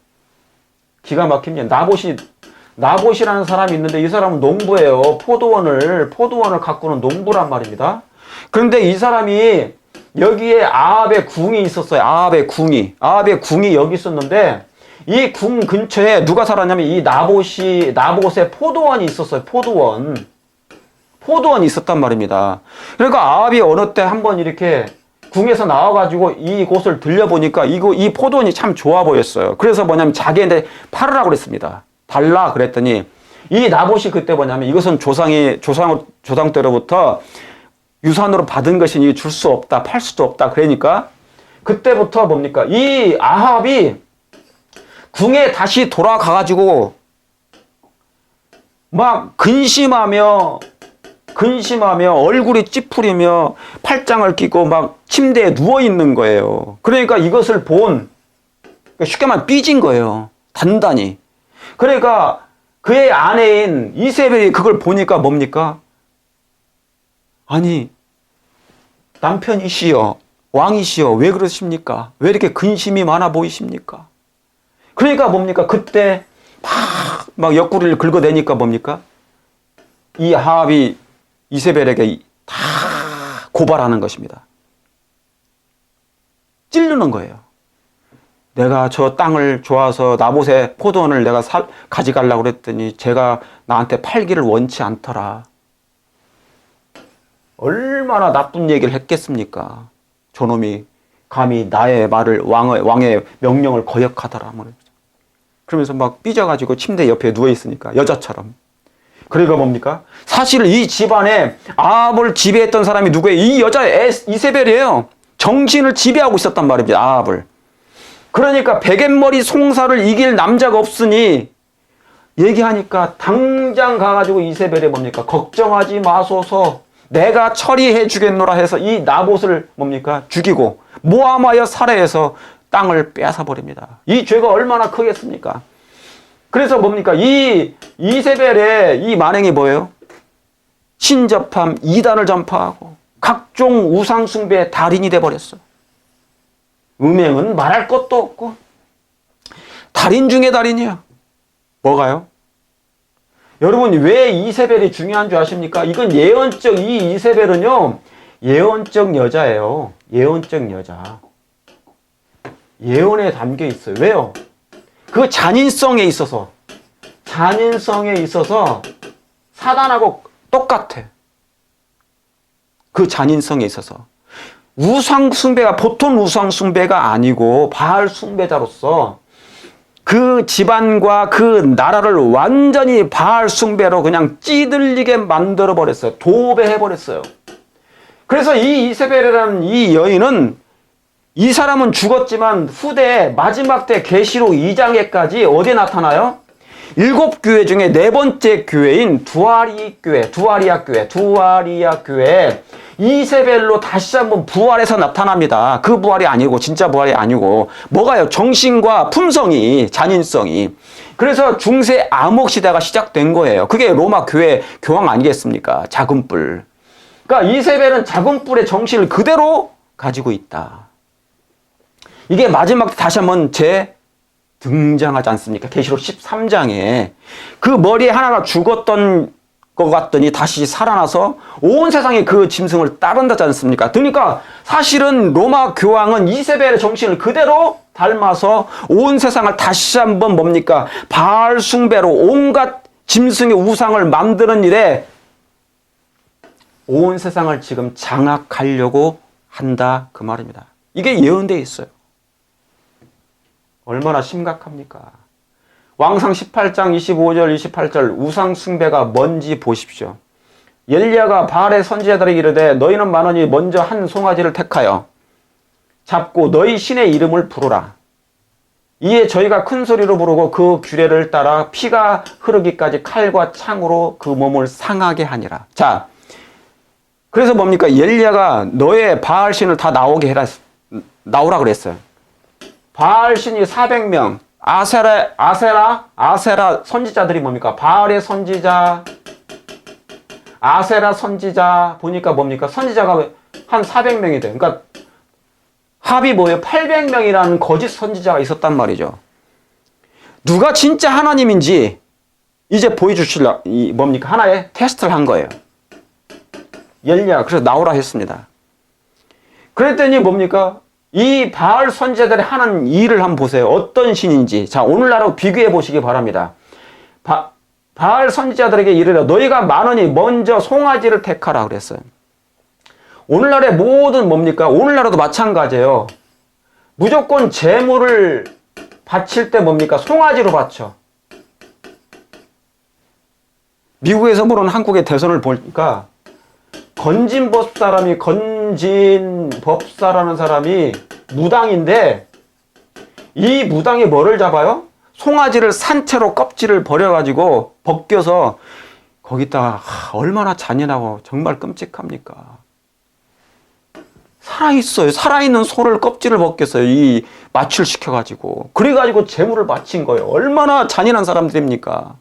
[SPEAKER 1] 기가 막힙니다. 나봇이라는 사람이 있는데 이 사람은 농부예요. 포도원을 가꾸는 농부란 말입니다. 그런데 이 사람이 여기에 아합의 궁이 있었어요. 아합의 궁이 여기 있었는데 이 궁 근처에 누가 살았냐면 이 나봇의 포도원이 있었어요. 포도원이 있었단 말입니다. 그러니까 아합이 어느 때 한번 이렇게 궁에서 나와가지고 이곳을 들려보니까 이 포도원이 참 좋아 보였어요. 그래서 뭐냐면 자기한테 팔으라고 그랬습니다. 달라 그랬더니 이 나봇이 그때 뭐냐면 이것은 조상 때로부터 유산으로 받은 것이니 줄 수 없다, 팔 수도 없다. 그러니까 그때부터 뭡니까? 이 아합이 궁에 다시 돌아가가지고 막 근심하며 얼굴이 찌푸리며 팔짱을 끼고 막 침대에 누워 있는 거예요. 그러니까 이것을 쉽게 말하면 삐진 거예요. 단단히. 그러니까 그의 아내인 이세벨이 그걸 보니까 뭡니까? 아니, 남편이시여, 왕이시여, 왜 그러십니까? 왜 이렇게 근심이 많아 보이십니까? 그러니까 뭡니까? 그때 막 옆구리를 긁어대니까 뭡니까? 이 아합이 이세벨에게 다 고발하는 것입니다. 찌르는 거예요. 내가 저 땅을 좋아서 나봇의 포도원을 내가 가져가려고 그랬더니 제가 나한테 팔기를 원치 않더라. 얼마나 나쁜 얘기를 했겠습니까? 저놈이 감히 나의 말을 왕의 명령을 거역하더라. 그러면서 막 삐져가지고 침대 옆에 누워있으니까 여자처럼. 그러니까 뭡니까? 사실 이 집안에 아합을 지배했던 사람이 누구예요? 이 여자 이세벨이에요. 정신을 지배하고 있었단 말입니다. 아합을. 그러니까 베갯머리 송사를 이길 남자가 없으니 얘기하니까 당장 가가지고 이세벨이 뭡니까? 걱정하지 마소서 내가 처리해 주겠노라 해서 이 나봇을 뭡니까? 죽이고 모함하여 살해해서 땅을 빼앗아 버립니다. 이 죄가 얼마나 크겠습니까? 그래서 뭡니까? 이 이세벨의 이 만행이 뭐예요? 신접함, 이단을 전파하고 각종 우상 숭배의 달인이 돼 버렸어. 음행은 말할 것도 없고 달인 중에 달인이야. 뭐가요? 여러분 왜 이세벨이 중요한 줄 아십니까? 이건 예언적, 이 이세벨은요 예언적 여자예요. 예언적 여자. 예언에 담겨 있어요. 왜요? 그 잔인성에 있어서 사단하고 똑같아. 그 잔인성에 있어서 우상 숭배가 보통 우상 숭배가 아니고 바알 숭배자로서 그 집안과 그 나라를 완전히 바알 숭배로 그냥 찌들리게 만들어 버렸어요. 도배해 버렸어요. 그래서 이 이세벨이라는 이 여인은 이 사람은 죽었지만 후대 마지막 때 계시록 2장에까지 어디에 나타나요? 7교회 중에 4번째 교회인 두아리아 교회 이세벨로 다시 한번 부활해서 나타납니다. 그 부활이 아니고 진짜 부활이 아니고 뭐가요? 정신과 품성이 잔인성이. 그래서 중세 암흑 시대가 시작된 거예요. 그게 로마 교회 교황 아니겠습니까? 작은 뿔. 그러니까 이세벨은 작은 뿔의 정신을 그대로 가지고 있다. 이게 마지막 때 다시 한번 등장하지 않습니까? 계시록 13장에 그 머리에 하나가 죽었던 것 같더니 다시 살아나서 온 세상에 그 짐승을 따른다지 않습니까? 그러니까 사실은 로마 교황은 이세벨의 정신을 그대로 닮아서 온 세상을 다시 한번 뭡니까? 바알 숭배로 온갖 짐승의 우상을 만드는 일에 온 세상을 지금 장악하려고 한다 그 말입니다. 이게 예언되어 있어요. 얼마나 심각합니까? 왕상 18장 25절 28절 우상 숭배가 뭔지 보십시오. 엘리야가 바알의 선지자들에게 이르되 너희는 만원이 먼저 한 송아지를 택하여 잡고 너희 신의 이름을 부르라. 이에 저희가 큰 소리로 부르고 그 규례를 따라 피가 흐르기까지 칼과 창으로 그 몸을 상하게 하니라. 자, 그래서 뭡니까? 엘리야가 너의 바알 신을 다 나오라 그랬어요. 바알 신이 400명, 아세라 선지자들이 뭡니까? 바알의 선지자, 아세라 선지자 보니까 뭡니까? 선지자가 한 400명이 돼요. 그러니까 합이 뭐예요? 800명이라는 거짓 선지자가 있었단 말이죠. 누가 진짜 하나님인지 이제 보여주실라, 뭡니까? 하나의 테스트를 한 거예요. 엘리야, 그래서 나오라 했습니다. 그랬더니 뭡니까? 이 바알 선지자들이 하는 일을 한번 보세요. 어떤 신인지. 자, 오늘날하고 비교해 보시기 바랍니다. 바알 선지자들에게 이르러 너희가 만원이 먼저 송아지를 택하라 그랬어요. 오늘날의 모든 뭡니까? 오늘날도 마찬가지예요. 무조건 제물을 바칠 때 뭡니까? 송아지로 바쳐. 미국에서 보는 한국의 대선을 보니까 건진법사라는 사람이 무당인데 이 무당이 뭐를 잡아요? 송아지를 산채로 껍질을 버려가지고 벗겨서 거기다가 얼마나 잔인하고 정말 끔찍합니까? 살아있어요. 살아있는 소를 껍질을 벗겼어요. 이 마취시켜가지고. 그래가지고 제물을 바친 거예요. 얼마나 잔인한 사람들입니까?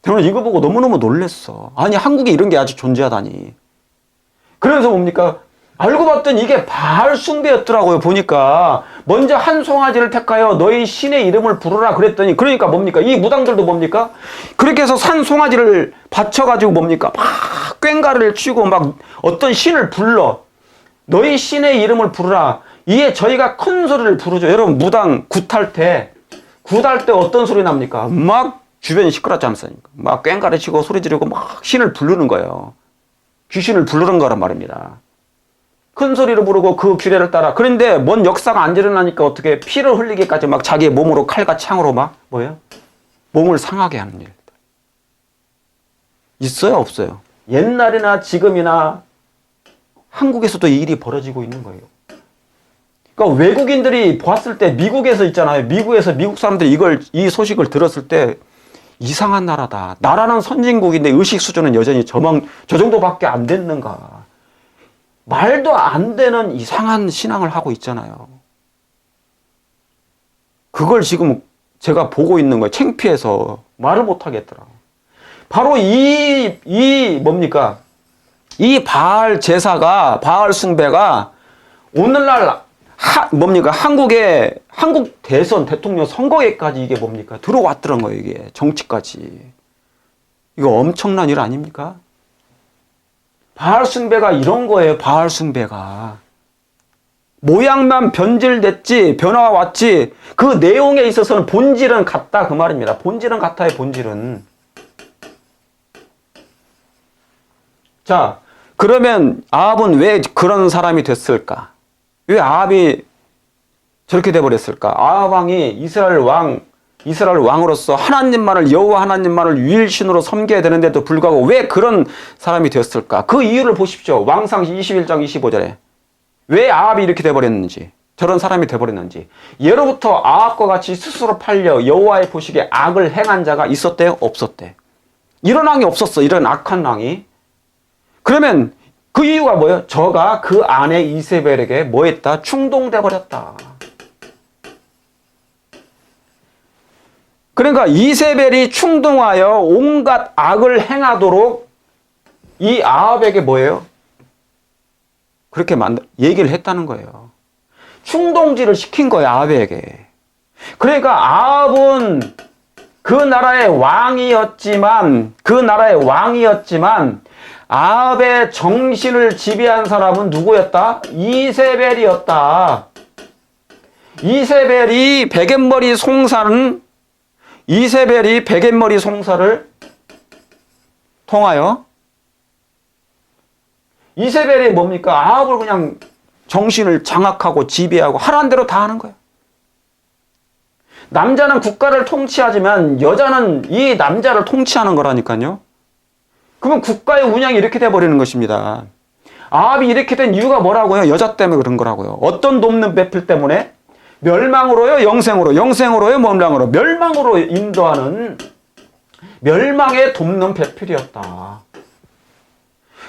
[SPEAKER 1] 저는 이거 보고 너무너무 놀랬어. 아니 한국에 이런 게 아직 존재하다니. 그래서 뭡니까? 알고 봤더니 이게 바알 숭배였더라고요. 보니까 먼저 한 송아지를 택하여 너희 신의 이름을 부르라 그랬더니 그러니까 뭡니까? 이 무당들도 뭡니까? 그렇게 해서 산 송아지를 바쳐가지고 뭡니까? 막 꽹가리를 치고 막 어떤 신을 불러. 너희 신의 이름을 부르라. 이에 저희가 큰 소리를 부르죠. 여러분 무당 굿할 때 어떤 소리 납니까? 막 주변이 시끄럽지 않습니까? 막 꽹가리 치고 소리 지르고 막 신을 부르는 거예요. 귀신을 부르는 거란 말입니다. 큰 소리로 부르고 그 규례를 따라. 그런데 뭔 역사가 안 일어나니까 어떻게 피를 흘리기까지 막 자기의 몸으로 칼과 창으로 막 뭐예요? 몸을 상하게 하는 일. 있어요, 없어요? 옛날이나 지금이나 한국에서도 이 일이 벌어지고 있는 거예요. 그러니까 외국인들이 봤을 때 미국에서 있잖아요. 미국에서 미국 사람들이 이 소식을 들었을 때 이상한 나라다. 나라는 선진국인데 의식 수준은 여전히 저 정도밖에 안 됐는가. 말도 안 되는 이상한 신앙을 하고 있잖아요. 그걸 지금 제가 보고 있는 거예요. 창피해서 말을 못 하겠더라고요. 바로 뭡니까? 이 바알 제사가, 바알 숭배가 오늘날 한국 대선 대통령 선거에까지 이게 뭡니까? 들어왔더란 거예요, 이게. 정치까지. 이거 엄청난 일 아닙니까? 바알 숭배가 이런 거예요, 바알 숭배가. 모양만 변질됐지, 변화가 왔지, 그 내용에 있어서는 본질은 같다, 그 말입니다. 본질은 같아요, 본질은. 자, 그러면 아합은 왜 그런 사람이 됐을까? 왜 아합이 저렇게 돼버렸을까? 아합 왕이 이스라엘 왕으로서 여호와 하나님만을 유일신으로 섬겨야 되는데도 불구하고 왜 그런 사람이 되었을까? 그 이유를 보십시오. 왕상 21장 25절에. 왜 아합이 이렇게 돼버렸는지, 저런 사람이 돼버렸는지. 예로부터 아합과 같이 스스로 팔려 여호와의 보시기에 악을 행한 자가 있었대요? 없었대? 이런 왕이 없었어. 이런 악한 왕이. 그러면 그 이유가 뭐예요? 저가 그 아내 이세벨에게 뭐 했다? 충동돼 버렸다. 그러니까 이세벨이 충동하여 온갖 악을 행하도록 이 아합에게 뭐예요? 그렇게 얘기를 했다는 거예요. 충동질을 시킨 거예요, 아합에게. 그러니까 아합은 그 나라의 왕이었지만 아합의 정신을 지배한 사람은 누구였다? 이세벨이었다. 이세벨이 베갯머리 송사를 통하여 이세벨이 뭡니까? 아합을 그냥 정신을 장악하고 지배하고 하라는 대로 다 하는 거예요. 남자는 국가를 통치하지만 여자는 이 남자를 통치하는 거라니까요. 그러면 국가의 운영이 이렇게 돼버리는 것입니다. 아합이 이렇게 된 이유가 뭐라고요? 여자 때문에 그런 거라고요. 어떤 돕는 배필 때문에? 멸망으로요? 영생으로요? 멸망으로? 멸망으로 인도하는 멸망의 돕는 배필이었다.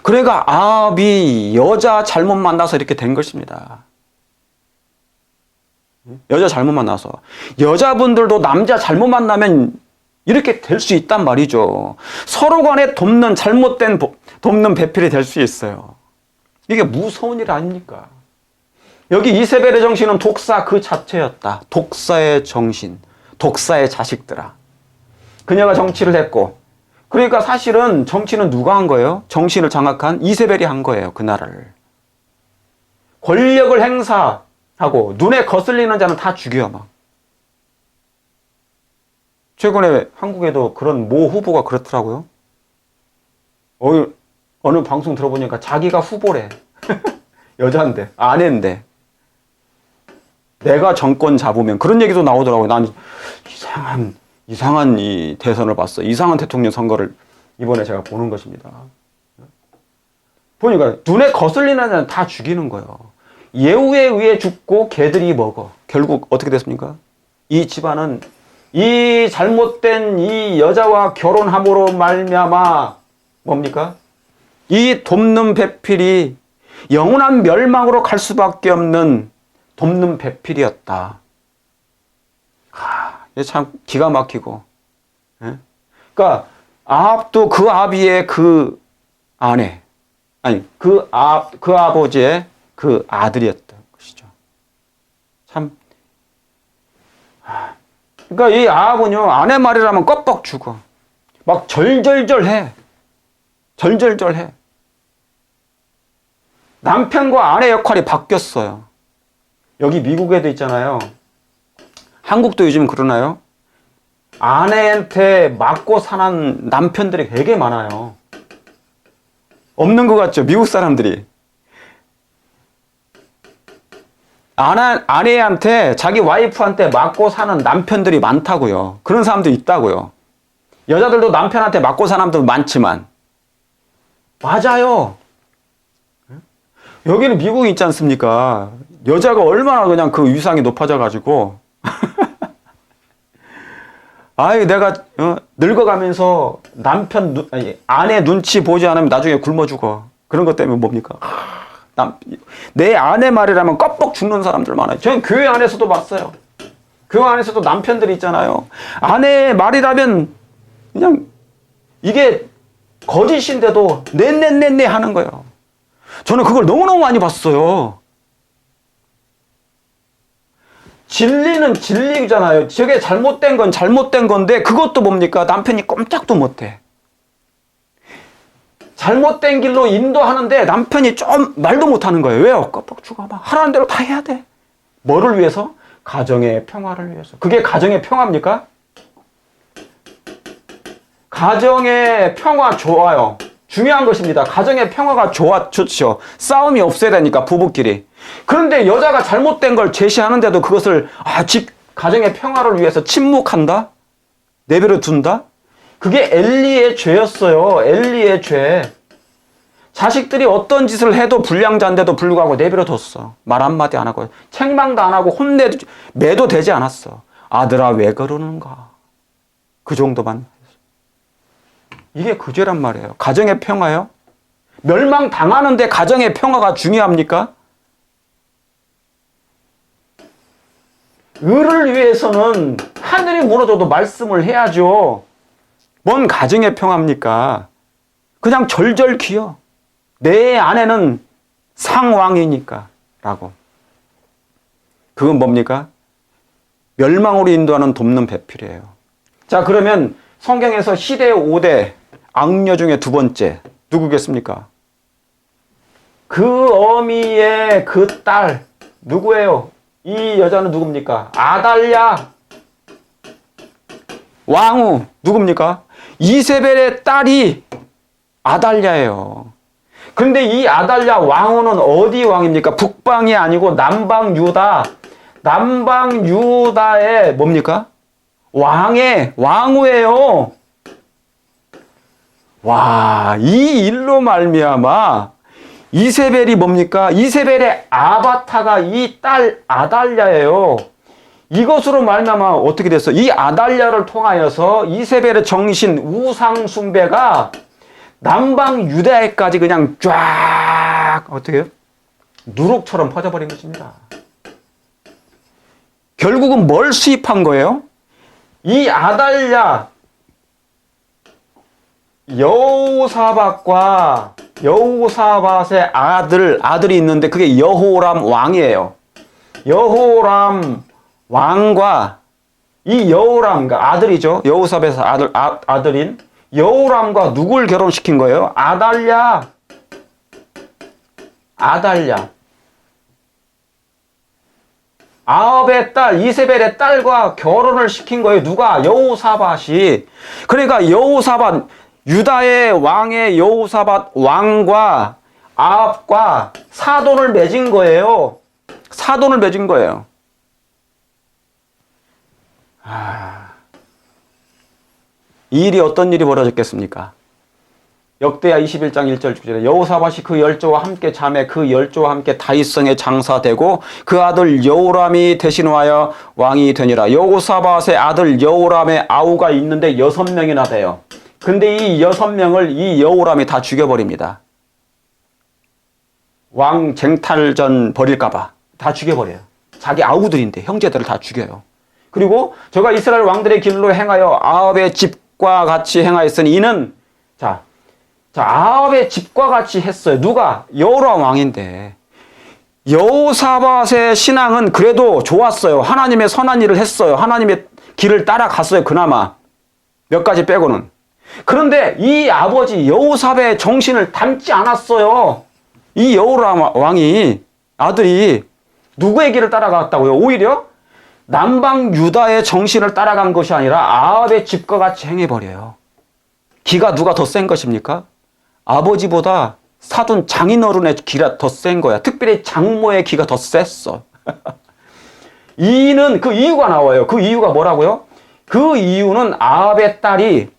[SPEAKER 1] 그러니까 아합이 여자 잘못 만나서 이렇게 된 것입니다. 여자 잘못 만나서. 여자분들도 남자 잘못 만나면 이렇게 될 수 있단 말이죠. 서로 간에 잘못된 돕는 배필이 될 수 있어요. 이게 무서운 일 아닙니까? 여기 이세벨의 정신은 독사 그 자체였다. 독사의 정신, 독사의 자식들아. 그녀가 정치를 했고, 그러니까 사실은 정치는 누가 한 거예요? 정신을 장악한 이세벨이 한 거예요, 그 나라를. 권력을 행사하고 눈에 거슬리는 자는 다 죽여 막. 최근에 한국에도 그런 모 후보가 그렇더라고요. 어느 방송 들어보니까 자기가 후보래. 여자인데, 아내인데. 내가 정권 잡으면 그런 얘기도 나오더라고요. 난 이상한 이 대선을 봤어. 이상한 대통령 선거를 이번에 제가 보는 것입니다. 보니까 눈에 거슬리는 자는 다 죽이는 거예요. 예우에 의해 죽고 개들이 먹어. 결국 어떻게 됐습니까? 이 집안은 이 잘못된 이 여자와 결혼함으로 말미암아 뭡니까? 이 돕는 배필이 영원한 멸망으로 갈 수밖에 없는 돕는 배필이었다. 이게 참 기가 막히고. 예? 그러니까 아합도 그 아비의 그 아내, 아니 그 아버지의 그 아들이었던 것이죠. 참. 그러니까 이 아합은요, 아내 말이라면 껍벅 죽어. 막 절절절해. 남편과 아내 역할이 바뀌었어요. 여기 미국에도 있잖아요. 한국도 요즘 그러나요? 아내한테 맞고 사는 남편들이 되게 많아요. 없는 것 같죠? 미국 사람들이. 아내한테, 자기 와이프한테 맞고 사는 남편들이 많다고요. 그런 사람도 있다고요. 여자들도 남편한테 맞고 사는 사람도 많지만. 맞아요. 여기는 미국이 있지 않습니까? 여자가 얼마나 그냥 그 위상이 높아져가지고. 아이, 내가, 늙어가면서 아내 눈치 보지 않으면 나중에 굶어 죽어. 그런 것 때문에 뭡니까? 내 아내 말이라면 껍벅 죽는 사람들 많아요. 저는 교회 안에서도 봤어요. 교회 안에서도 남편들이 있잖아요. 아내의 말이라면 그냥 이게 거짓인데도 네네네네 하는 거예요. 저는 그걸 너무너무 많이 봤어요. 진리는 진리잖아요. 저게 잘못된 건 잘못된 건데 그것도 뭡니까? 남편이 꼼짝도 못해. 잘못된 길로 인도하는데 남편이 좀 말도 못하는 거예요. 왜요? 껍벅 죽어 봐. 하라는 대로 다 해야 돼. 뭐를 위해서? 가정의 평화를 위해서. 그게 가정의 평화입니까? 가정의 평화 좋아요. 중요한 것입니다. 가정의 평화가 좋죠. 싸움이 없어야 되니까 부부끼리. 그런데 여자가 잘못된 걸 제시하는데도 그것을 가정의 평화를 위해서 침묵한다? 내버려 둔다? 그게 엘리의 죄였어요. 엘리의 죄. 자식들이 어떤 짓을 해도 불량자인데도 불구하고 내버려 뒀어. 말 한마디 안 하고 책망도 안 하고 매도 되지 않았어. 아들아 왜 그러는가. 그 정도만. 이게 그 죄란 말이에요. 가정의 평화요? 멸망당하는데 가정의 평화가 중요합니까? 의를 위해서는 하늘이 무너져도 말씀을 해야죠. 뭔 가정의 평화입니까? 그냥 절절 기어. 내 아내는 상왕이니까 라고. 그건 뭡니까? 멸망으로 인도하는 돕는 배필이에요. 자, 그러면 성경에서 시대 5대 악녀 중에 두 번째 누구겠습니까? 그 어미의 그 딸 누구예요? 이 여자는 누굽니까? 아달랴 왕후 누굽니까? 이세벨의 딸이 아달랴예요. 근데 이 아달랴 왕후는 어디 왕입니까? 북방이 아니고 남방 유다. 남방 유다의 뭡니까? 왕의 왕후예요. 와, 이 일로 말미암아 이세벨이 뭡니까? 이세벨의 아바타가 이 딸 아달랴예요. 이것으로 말미암아 어떻게 됐어? 이 아달랴를 통하여서 이세벨의 정신 우상 숭배가 남방 유다에까지 그냥 쫙 어떻게 해요? 누룩처럼 퍼져버린 것입니다. 결국은 뭘 수입한 거예요? 이 아달랴 여호사밧의 아들이 있는데 그게 여호람 왕이에요. 여호람 왕과 이 여호람, 그러니까 아들이죠. 여호사밧의 아들인 여호람과 누굴 결혼시킨 거예요? 아달랴. 아합의 딸, 이세벨의 딸과 결혼을 시킨 거예요. 누가? 여호사밧이. 그러니까 여호사밧, 유다의 왕의 여호사밧 왕과 아합과 사돈을 맺은 거예요. 사돈을 맺은 거예요. 이 일이 어떤 일이 벌어졌겠습니까? 역대하 21장 1절 9절에 여호사밧이 그 열조와 함께 자매 그 열조와 함께 다윗성에 장사되고 그 아들 여호람이 대신하여 왕이 되니라. 여호사밧의 아들 여호람의 아우가 있는데 6명이나 돼요. 근데 이 6명을 이 여호람이 다 죽여버립니다. 왕 쟁탈전 벌일까봐 다 죽여버려요. 자기 아우들인데 형제들을 다 죽여요. 그리고 저가 이스라엘 왕들의 길로 행하여 아합의 집과 같이 행하였으니 이는 자 아합의 집과 같이 했어요. 누가? 여호람 왕인데 여호사밧의 신앙은 그래도 좋았어요. 하나님의 선한 일을 했어요. 하나님의 길을 따라갔어요. 그나마 몇 가지 빼고는. 그런데 이 아버지 여호사밧의 정신을 담지 않았어요. 이 여호람 왕이 아들이 누구의 길을 따라갔다고요? 오히려 남방 유다의 정신을 따라간 것이 아니라 아합의 집과 같이 행해버려요. 기가 누가 더 센 것입니까? 아버지보다 사돈 장인어른의 기가 더 센 거야. 특별히 장모의 기가 더 셌어. 이는 그 이유가 나와요. 그 이유가 뭐라고요? 그 이유는 아합의 딸이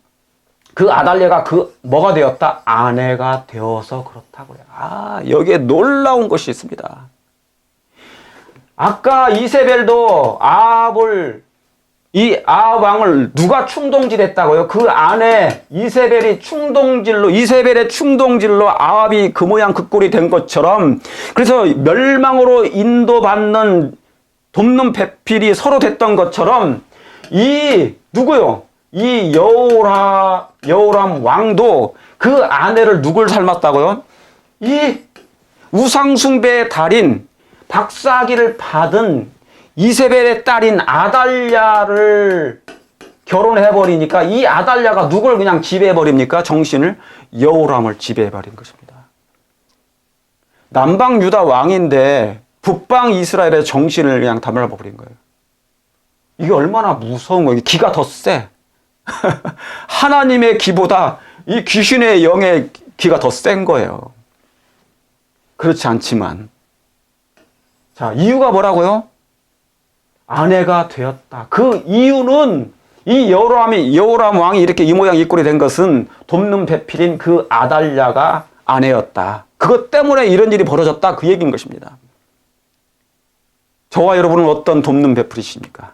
[SPEAKER 1] 그 아달랴가 뭐가 되었다? 아내가 되어서 그렇다고요. 여기에 놀라운 것이 있습니다. 아까 이세벨도 이 아합 왕을 누가 충동질했다고요? 그 아내 이세벨의 충동질로 아합이 그 모양 그 꼴이 된 것처럼, 그래서 멸망으로 인도받는 돕는 배필이 서로 됐던 것처럼 누구요? 이 여호람 왕도 그 아내를 누굴 닮았다고요? 이 우상숭배의 달인 박사기를 받은 이세벨의 딸인 아달랴를 결혼해버리니까 이 아달랴가 누굴 그냥 지배해버립니까? 정신을 여호람을 지배해버린 것입니다. 남방 유다 왕인데 북방 이스라엘의 정신을 그냥 담아버린 거예요. 이게 얼마나 무서운 거예요. 기가 더 세. 하나님의 기보다 이 귀신의 영의 기가 더 센 거예요. 그렇지 않지만, 자, 이유가 뭐라고요? 아내가 되었다. 그 이유는 이 여호람 왕이 이렇게 이 모양 이 꼴이 된 것은 돕는 배필인 그 아달랴가 아내였다. 그것 때문에 이런 일이 벌어졌다. 그 얘기인 것입니다. 저와 여러분은 어떤 돕는 배필이십니까?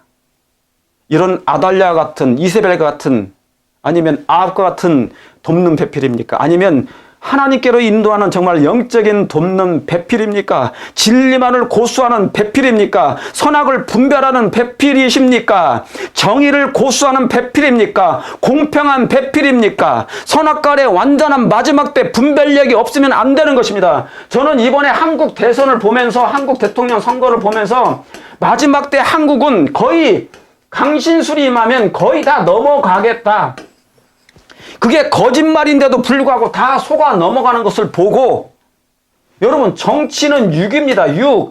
[SPEAKER 1] 이런 아달랴 같은, 이세벨 같은, 아니면 아합과 같은 돕는 배필입니까? 아니면 하나님께로 인도하는 정말 영적인 돕는 배필입니까? 진리만을 고수하는 배필입니까? 선악을 분별하는 배필이십니까? 정의를 고수하는 배필입니까? 공평한 배필입니까? 선악간의 완전한 마지막 때 분별력이 없으면 안 되는 것입니다. 저는 이번에 한국 대선을 보면서, 한국 대통령 선거를 보면서 마지막 때 한국은 거의 강신술이 임하면 거의 다 넘어가겠다. 그게 거짓말인데도 불구하고 다 속아 넘어가는 것을 보고, 여러분, 정치는 육입니다. 육.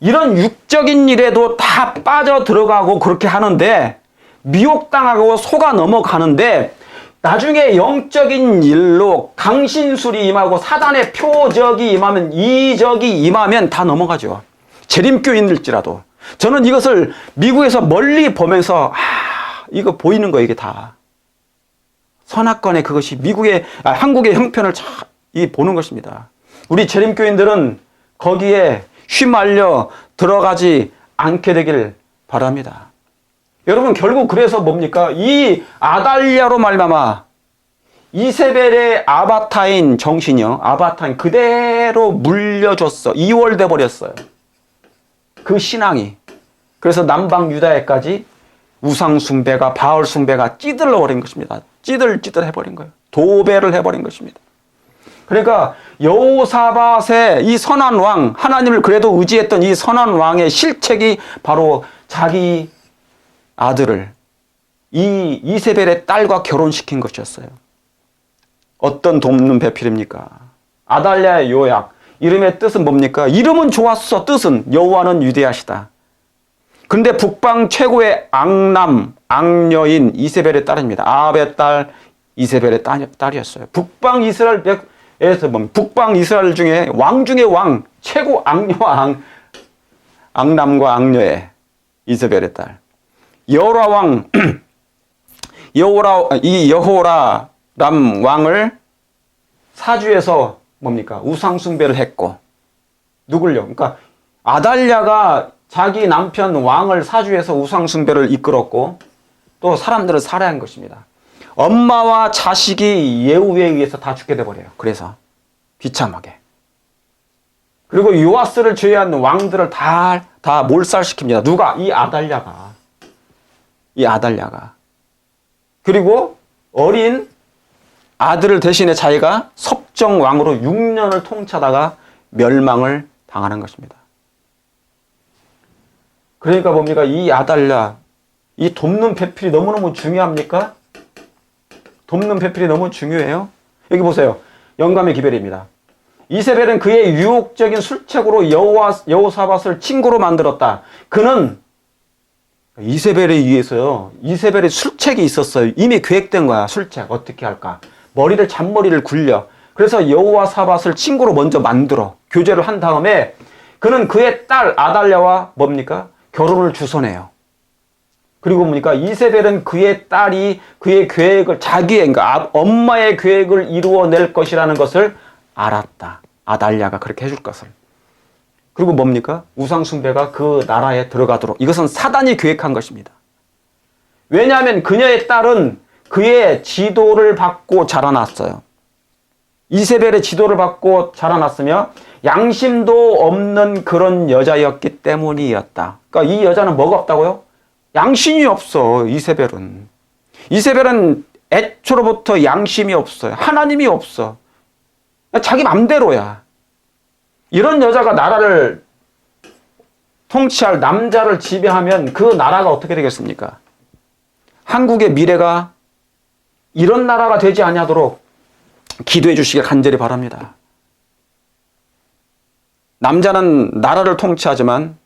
[SPEAKER 1] 이런 육적인 일에도 다 빠져 들어가고 그렇게 하는데, 미혹당하고 속아 넘어가는데, 나중에 영적인 일로 강신술이 임하고 사단의 표적이 임하면, 이적이 임하면 다 넘어가죠. 재림교인일지라도. 저는 이것을 미국에서 멀리 보면서 이거 보이는 거예요. 이게 다 선악간의 그것이 한국의 형편을 보는 것입니다. 우리 재림교인들은 거기에 휘말려 들어가지 않게 되길 바랍니다. 여러분, 결국 그래서 뭡니까? 이 아달랴로 말미암아 이세벨의 아바타인 정신이요, 아바타인 그대로 물려줬어. 이월돼 버렸어요. 그 신앙이. 그래서 남방 유다에까지 우상숭배가, 바알숭배가 찌들러 버린 것입니다. 찌들 해버린 거예요. 도배를 해버린 것입니다. 그러니까 여호사밧의 이 선한 왕, 하나님을 그래도 의지했던 이 선한 왕의 실책이 바로 자기 아들을 이 이세벨의 딸과 결혼시킨 것이었어요. 어떤 돕는 배필입니까? 아달랴의 요약. 이름의 뜻은 뭡니까? 이름은 좋았어. 뜻은 여호와는 위대하시다. 근데 북방 최고의 악녀인 이세벨의 딸입니다. 아합의 딸 이세벨의 딸이었어요. 북방 이스라엘에서 북방 이스라엘 중에 왕 중에 왕, 최고 악남과 악녀의 이세벨의 딸. 여호람 왕을 사주에서 뭡니까? 우상숭배를 했고, 누굴요? 그러니까 아달랴가 자기 남편 왕을 사주해서 우상숭배를 이끌었고, 또 사람들을 살해한 것입니다. 엄마와 자식이 예후에 의해서 다 죽게 돼버려요. 그래서 비참하게. 그리고 요아스를 제외한 왕들을 다 몰살시킵니다. 누가? 이 아달랴가. 그리고 어린 아들을 대신에 자기가 섭정왕으로 6년을 통치하다가 멸망을 당하는 것입니다. 그러니까 뭡니까? 이 아달랴, 이 돕는 배필이 너무너무 중요합니까? 돕는 배필이 너무 중요해요. 여기 보세요. 영감의 기별입니다. 이세벨은 그의 유혹적인 술책으로 여호사밧을 친구로 만들었다. 그는 이세벨에 의해서요. 이세벨의 술책이 있었어요. 이미 계획된 거야. 술책 어떻게 할까? 잔머리를 굴려. 그래서 여호사밧을 친구로 먼저 만들어 교제를 한 다음에 그는 그의 딸 아달랴와 뭡니까? 결혼을 주선해요. 그리고 뭡니까? 이세벨은 그의 딸이 그의 계획을 그러니까 엄마의 계획을 이루어낼 것이라는 것을 알았다. 아달랴가 그렇게 해줄 것을. 그리고 뭡니까? 우상숭배가 그 나라에 들어가도록. 이것은 사단이 계획한 것입니다. 왜냐하면 그녀의 딸은 그의 지도를 받고 자라났어요. 이세벨의 지도를 받고 자라났으며 양심도 없는 그런 여자였기 때문이었다. 그러니까 이 여자는 뭐가 없다고요? 양심이 없어. 이세벨은 애초로부터 양심이 없어요. 하나님이 없어. 자기 맘대로야. 이런 여자가 나라를 통치할 남자를 지배하면 그 나라가 어떻게 되겠습니까? 한국의 미래가 이런 나라가 되지 아니하도록 기도해 주시길 간절히 바랍니다. 남자는 나라를 통치하지만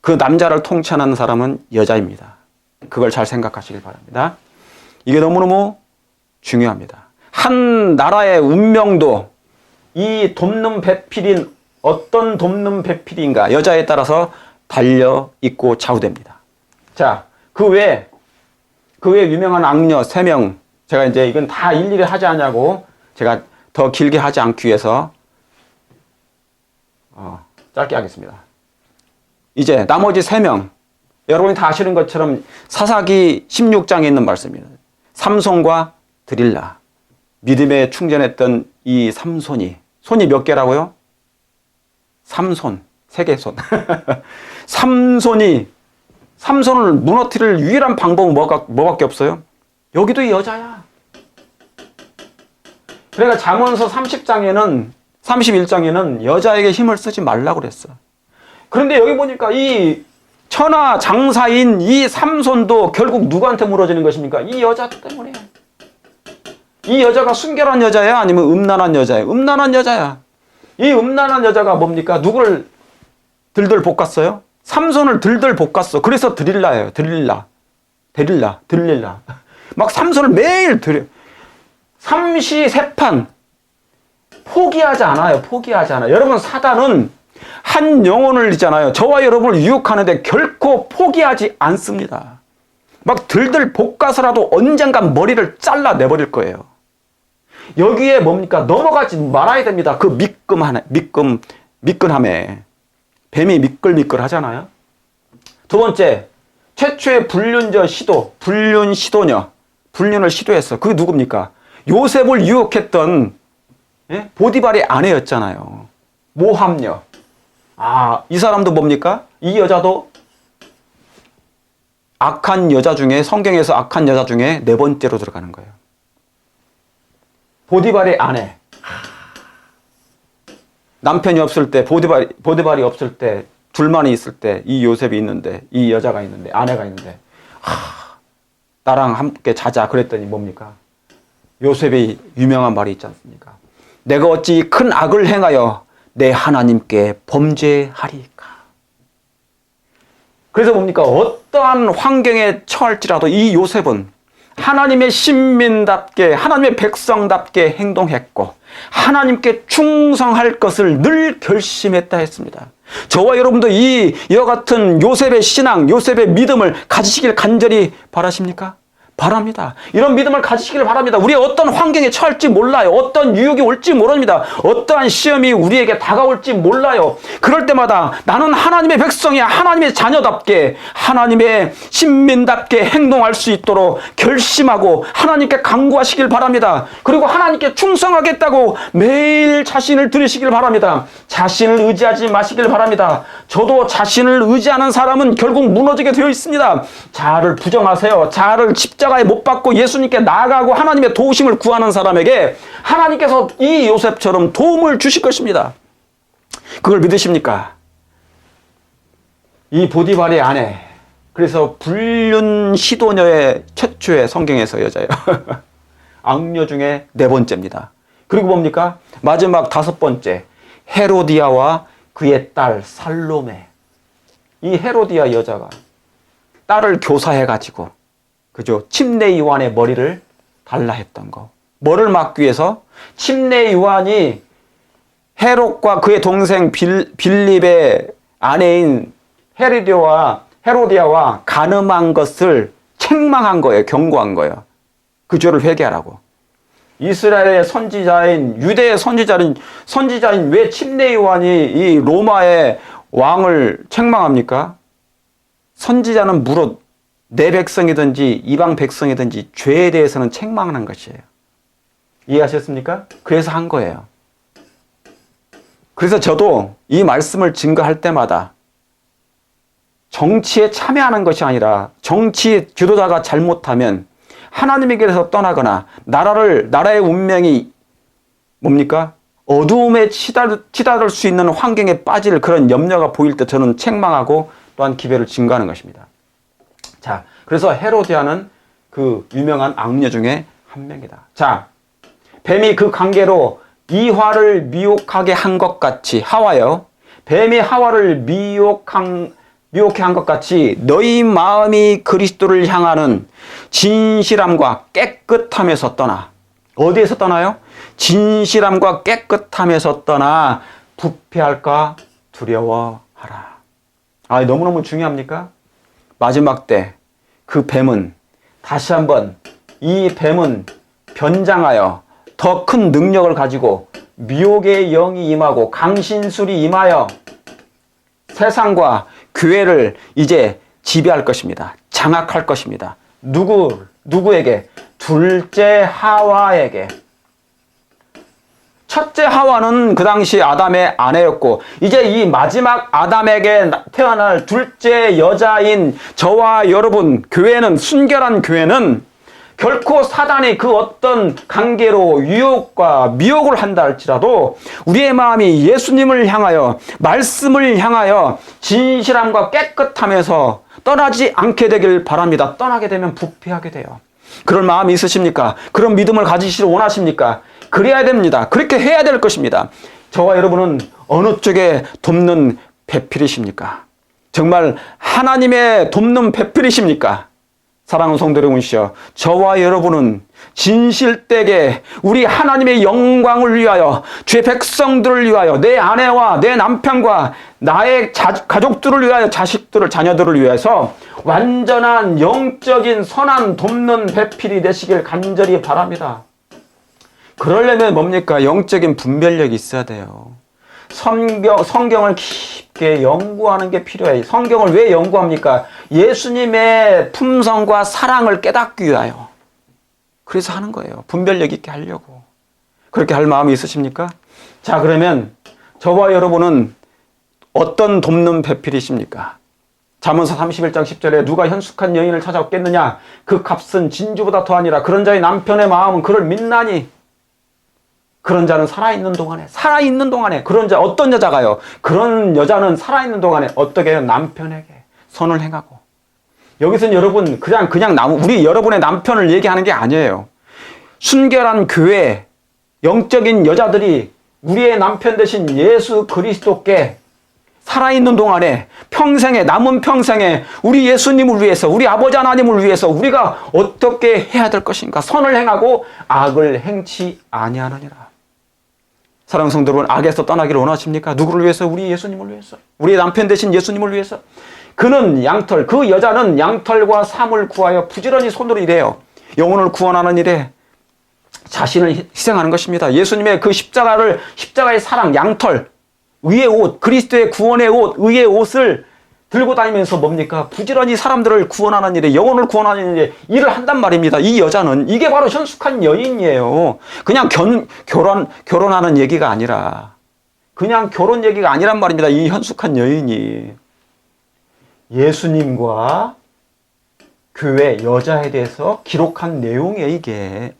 [SPEAKER 1] 그 남자를 통치하는 사람은 여자입니다. 그걸 잘 생각하시길 바랍니다. 이게 너무너무 중요합니다. 한 나라의 운명도 이 돕는 배필인 어떤 돕는 배필인가 여자에 따라서 달려 있고 좌우됩니다. 자, 그 외에 유명한 악녀 3명 제가 이제 이건 다 일일이 하지 않냐고 제가 더 길게 하지 않기 위해서 짧게 하겠습니다. 이제 나머지 3명 여러분이 다 아시는 것처럼 사사기 16장에 있는 말씀입니다. 삼손과 드릴라 믿음에 충전했던 이 삼손이 손이 몇 개라고요? 3손 3개 손 삼손을 무너뜨릴 유일한 방법은 뭐밖에 없어요? 여기도 이 여자야. 그러니까 잠언서 31장에는 여자에게 힘을 쓰지 말라고 그랬어. 그런데 여기 보니까 이 천하 장사인 이 삼손도 결국 누구한테 물어지는 것입니까? 이 여자 때문에. 이 여자가 순결한 여자야? 아니면 음란한 여자야? 음란한 여자야. 이 음란한 여자가 뭡니까? 누구를 들들 볶았어요? 삼손을 들들 볶았어. 그래서 드릴라예요. 드릴라. 막 삼손을 매일 삼시세판 포기하지 않아요. 여러분 사단은 한 영혼을 있잖아요. 저와 여러분을 유혹하는데 결코 포기하지 않습니다. 막 들들 볶아서라도 언젠간 머리를 잘라내버릴 거예요. 여기에 뭡니까? 넘어가지 말아야 됩니다. 그 미끈함에. 뱀이 미끌미끌 하잖아요. 두 번째, 최초의 불륜 시도녀. 불륜을 시도했어. 그게 누굽니까? 요셉을 유혹했던 보디발의 아내였잖아요. 모함녀. 이 사람도 뭡니까? 이 여자도 성경에서 악한 여자 중에 4번째로 들어가는 거예요. 보디발의 아내. 남편이 없을 때, 보디발이 없을 때, 둘만이 있을 때, 이 요셉이 있는데, 이 여자가 있는데, 아내가 있는데, 나랑 함께 자자. 그랬더니 뭡니까? 요셉의 유명한 말이 있지 않습니까? 내가 어찌 큰 악을 행하여 내 하나님께 범죄하리까? 그래서 뭡니까? 어떠한 환경에 처할지라도 이 요셉은 하나님의 신민답게, 하나님의 백성답게 행동했고 하나님께 충성할 것을 늘 결심했다 했습니다. 저와 여러분도 이와 같은 요셉의 신앙, 요셉의 믿음을 가지시길 간절히 바라십니까? 바랍니다. 이런 믿음을 가지시길 바랍니다. 우리가 어떤 환경에 처할지 몰라요. 어떤 유혹이 올지 모릅니다. 어떠한 시험이 우리에게 다가올지 몰라요. 그럴 때마다 나는 하나님의 백성이야. 하나님의 자녀답게, 하나님의 신민답게 행동할 수 있도록 결심하고 하나님께 간구하시길 바랍니다. 그리고 하나님께 충성하겠다고 매일 자신을 들으시길 바랍니다. 자신을 의지하지 마시길 바랍니다. 저도 자신을 의지하는 사람은 결국 무너지게 되어 있습니다. 자아를 부정하세요. 자아를 십자가에 못 박고 예수님께 나아가고 하나님의 도우심을 구하는 사람에게 하나님께서 이 요셉처럼 도움을 주실 것입니다. 그걸 믿으십니까? 이 보디발의 아내, 그래서 불륜 시도녀의 최초의 성경에서 여자예요. 악녀 중에 4번째입니다. 그리고 뭡니까? 마지막 5번째, 헤로디아와 그의 딸 살로메. 이 헤로디아 여자가 딸을 교사해가지고, 그죠? 침례 요한의 머리를 달라 했던 거. 뭐를 막기 위해서? 침례 요한이 헤롯과 그의 동생 빌립의 아내인 헤로디아와 간음한 것을 책망한 거예요. 경고한 거예요. 그 죄를 회개하라고. 이스라엘의 선지자인, 유대의 선지자인 왜 침례 요한이 이 로마의 왕을 책망합니까? 선지자는 무릇 내 백성이든지 이방 백성이든지 죄에 대해서는 책망하는 것이에요. 이해하셨습니까? 그래서 한 거예요. 그래서 저도 이 말씀을 증거할 때마다 정치에 참여하는 것이 아니라 정치 지도자가 잘못하면 하나님에게서 떠나거나 나라의 운명이 뭡니까? 어두움에 치달을 수 있는 환경에 빠질 그런 염려가 보일 때 저는 책망하고 또한 기별을 증거하는 것입니다. 자, 그래서 헤로디아는 그 유명한 악녀 중에 한 명이다. 자, 뱀이 그 관계로 이화를 미혹하게 한 것 같이, 하와요. 뱀이 하와를 미혹해 한 것 같이 너희 마음이 그리스도를 향하는 진실함과 깨끗함에서 떠나. 어디에서 떠나요? 진실함과 깨끗함에서 떠나 부패할까 두려워하라. 너무너무 중요합니까? 마지막 때 그 뱀은 다시 한번, 이 뱀은 변장하여 더 큰 능력을 가지고 미혹의 영이 임하고 강신술이 임하여 세상과 교회를 이제 지배할 것입니다. 장악할 것입니다. 누구에게? 둘째 하와에게. 첫째 하와는 그 당시 아담의 아내였고, 이제 이 마지막 아담에게 태어날 둘째 여자인 저와 여러분, 교회는, 순결한 교회는 결코 사단이 그 어떤 관계로 유혹과 미혹을 한다 할지라도 우리의 마음이 예수님을 향하여, 말씀을 향하여 진실함과 깨끗함에서 떠나지 않게 되길 바랍니다. 떠나게 되면 부패하게 돼요. 그런 마음이 있으십니까? 그런 믿음을 가지시길 원하십니까? 그래야 됩니다. 그렇게 해야 될 것입니다. 저와 여러분은 어느 쪽에 돕는 배필이십니까? 정말 하나님의 돕는 배필이십니까? 사랑하는 성도 여러분이시여, 저와 여러분은 진실되게 우리 하나님의 영광을 위하여, 주의 백성들을 위하여, 내 아내와 내 남편과 나의 가족들을 위하여, 자식들을, 자녀들을 위해서 완전한 영적인 선한 돕는 배필이 되시길 간절히 바랍니다. 그러려면 뭡니까? 영적인 분별력이 있어야 돼요. 성경을 깊게 연구하는 게 필요해요. 성경을 왜 연구합니까? 예수님의 품성과 사랑을 깨닫기 위하여. 그래서 하는 거예요. 분별력 있게 하려고. 그렇게 할 마음이 있으십니까? 자, 그러면 저와 여러분은 어떤 돕는 배필이십니까? 잠언서 31장 10절에 누가 현숙한 여인을 찾아오겠느냐? 그 값은 진주보다 더하니라. 그런 자의 남편의 마음은 그를 믿나니. 그런 자는 살아있는 동안에 그런 자, 어떤 여자가요? 그런 여자는 살아있는 동안에 어떻게 해요? 남편에게 선을 행하고. 여기서는 여러분 우리 여러분의 남편을 얘기하는 게 아니에요. 순결한 교회, 영적인 여자들이 우리의 남편 되신 예수 그리스도께 살아있는 동안에 남은 평생에 우리 예수님을 위해서, 우리 아버지 하나님을 위해서 우리가 어떻게 해야 될 것인가? 선을 행하고 악을 행치 아니하느니라. 사랑하는 성도 여러분, 악에서 떠나기를 원하십니까? 누구를 위해서? 우리 예수님을 위해서. 우리 남편 되신 예수님을 위해서. 그 여자는 양털과 삼을 구하여 부지런히 손으로 일해요. 영혼을 구원하는 일에 자신을 희생하는 것입니다. 예수님의 그 십자가의 사랑, 양털, 의의 옷, 그리스도의 구원의 옷, 의의 옷을 들고 다니면서 뭡니까? 부지런히 사람들을 구원하는 일에, 영혼을 구원하는 일에 일을 한단 말입니다. 이 여자는, 이게 바로 현숙한 여인이에요. 그냥 결혼하는 얘기가 아니라, 그냥 결혼 얘기가 아니란 말입니다. 이 현숙한 여인이. 예수님과 교회, 여자에 대해서 기록한 내용이에요, 이게.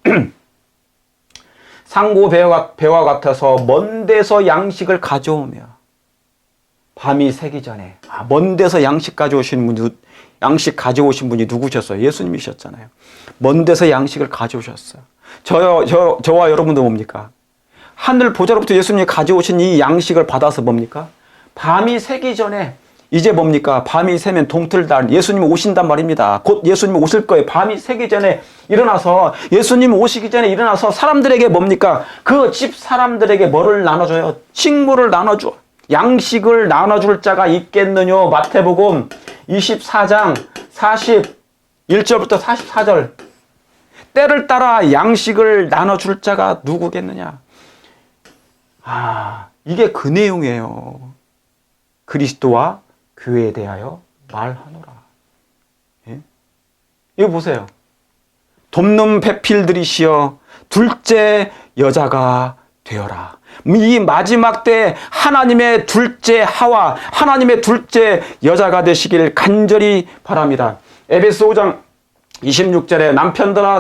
[SPEAKER 1] 상고 배와 같아서 먼 데서 양식을 가져오며, 밤이 새기 전에, 먼 데서 양식 가져오신 분이 누구셨어요? 예수님이셨잖아요. 먼 데서 양식을 가져오셨어요. 저와 여러분도 뭡니까? 하늘 보좌로부터 예수님이 가져오신 이 양식을 받아서 뭡니까? 밤이 새기 전에 이제 뭡니까? 밤이 새면 동틀달 예수님이 오신단 말입니다. 곧 예수님이 오실 거예요. 밤이 새기 전에 일어나서 예수님 오시기 전에 일어나서 사람들에게 뭡니까? 그 집 사람들에게 뭐를 나눠줘요? 식물을 나눠줘. 양식을 나눠줄 자가 있겠느냐? 마태복음 24장 41절부터 44절. 때를 따라 양식을 나눠줄 자가 누구겠느냐? 이게 그 내용이에요. 그리스도와 교회에 대하여 말하노라. 예? 이거 보세요. 돕는 배필들이시여 둘째 여자가 되어라. 이 마지막 때 하나님의 둘째 하와, 하나님의 둘째 여자가 되시길 간절히 바랍니다. 에베소 5장 26절에 남편들아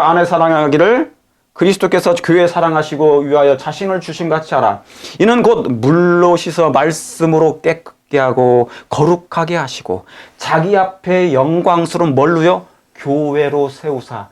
[SPEAKER 1] 아내 사랑하기를 그리스도께서 교회 사랑하시고 위하여 자신을 주신 같이 하라. 이는 곧 물로 씻어 말씀으로 깨끗게 하고 거룩하게 하시고 자기 앞에 영광스러운 뭘로요? 교회로 세우사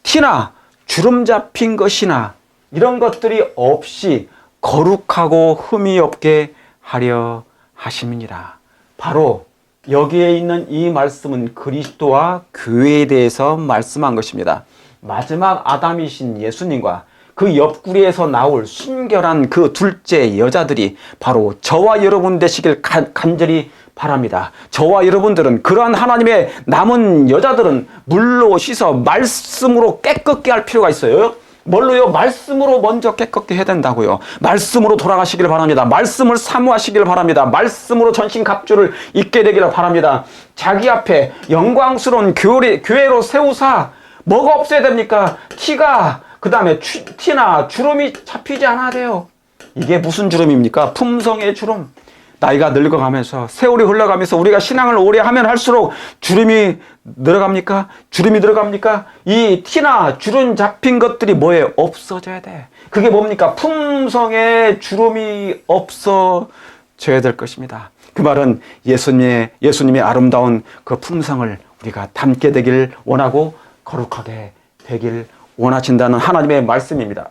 [SPEAKER 1] 티나 주름 잡힌 것이나 이런 것들이 없이 거룩하고 흠이 없게 하려 하심이니라. 바로 여기에 있는 이 말씀은 그리스도와 교회에 대해서 말씀한 것입니다. 마지막 아담이신 예수님과 그 옆구리에서 나올 순결한 그 둘째 여자들이 바로 저와 여러분 되시길 간절히 바랍니다. 저와 여러분들은 그러한 하나님의 남은 여자들은 물로 씻어 말씀으로 깨끗게 할 필요가 있어요. 뭘로요? 말씀으로 먼저 깨끗게 해야 된다고요. 말씀으로 돌아가시길 바랍니다. 말씀을 사모하시길 바랍니다. 말씀으로 전신갑주를 입게 되기를 바랍니다. 자기 앞에 영광스러운 교회로 세우사 뭐가 없어야 됩니까? 티가, 그 다음에 티나 주름이 잡히지 않아야 돼요. 이게 무슨 주름입니까? 품성의 주름. 나이가 늙어가면서 세월이 흘러가면서 우리가 신앙을 오래 하면 할수록 주름이 늘어갑니까? 주름이 들어갑니까? 이 티나 주름 잡힌 것들이 뭐예요? 없어져야 돼. 그게 뭡니까? 품성의 주름이 없어져야 될 것입니다. 그 말은 예수님의 아름다운 그 품성을 우리가 담게 되길 원하고 거룩하게 되길 원하신다는 하나님의 말씀입니다.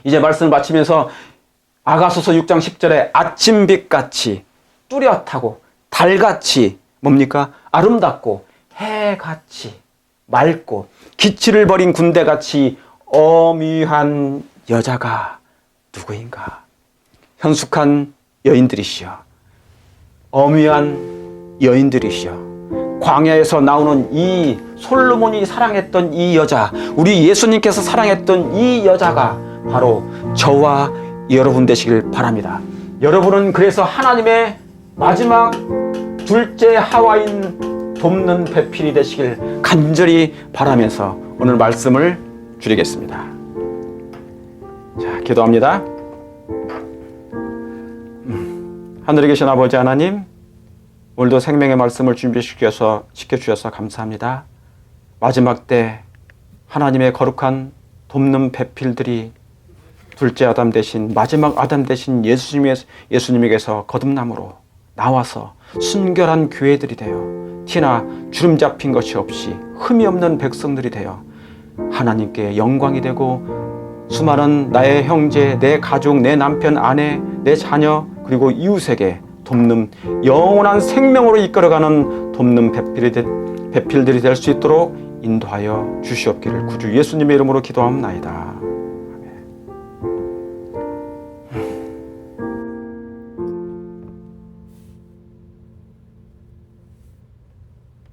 [SPEAKER 1] 이제 말씀을 마치면서 아가서서 6장 10절에 아침빛같이 뚜렷하고 달같이 뭡니까? 아름답고 해같이 맑고 기치를 버린 군대같이 어미한 여자가 누구인가? 현숙한 여인들이시여, 어미한 여인들이시여, 광야에서 나오는 이 솔로몬이 사랑했던 이 여자, 우리 예수님께서 사랑했던 이 여자가 바로 저와 여러분 되시길 바랍니다. 여러분은 그래서 하나님의 마지막 둘째 하와인 돕는 배필이 되시길 간절히 바라면서 오늘 말씀을 줄이겠습니다. 자, 기도합니다. 하늘에 계신 아버지 하나님, 오늘도 생명의 말씀을 지켜주셔서 감사합니다. 마지막 때 하나님의 거룩한 돕는 배필들이 둘째 아담 대신 마지막 아담 대신 예수님에게서 거듭남으로 나와서 순결한 교회들이 되어 티나 주름 잡힌 것이 없이 흠이 없는 백성들이 되어 하나님께 영광이 되고 수많은 나의 형제, 내 가족, 내 남편, 아내, 내 자녀 그리고 이웃에게 돕는 영원한 생명으로 이끌어가는 돕는 배필들이 될 수 있도록 인도하여 주시옵기를 구주 예수님의 이름으로 기도합나이다.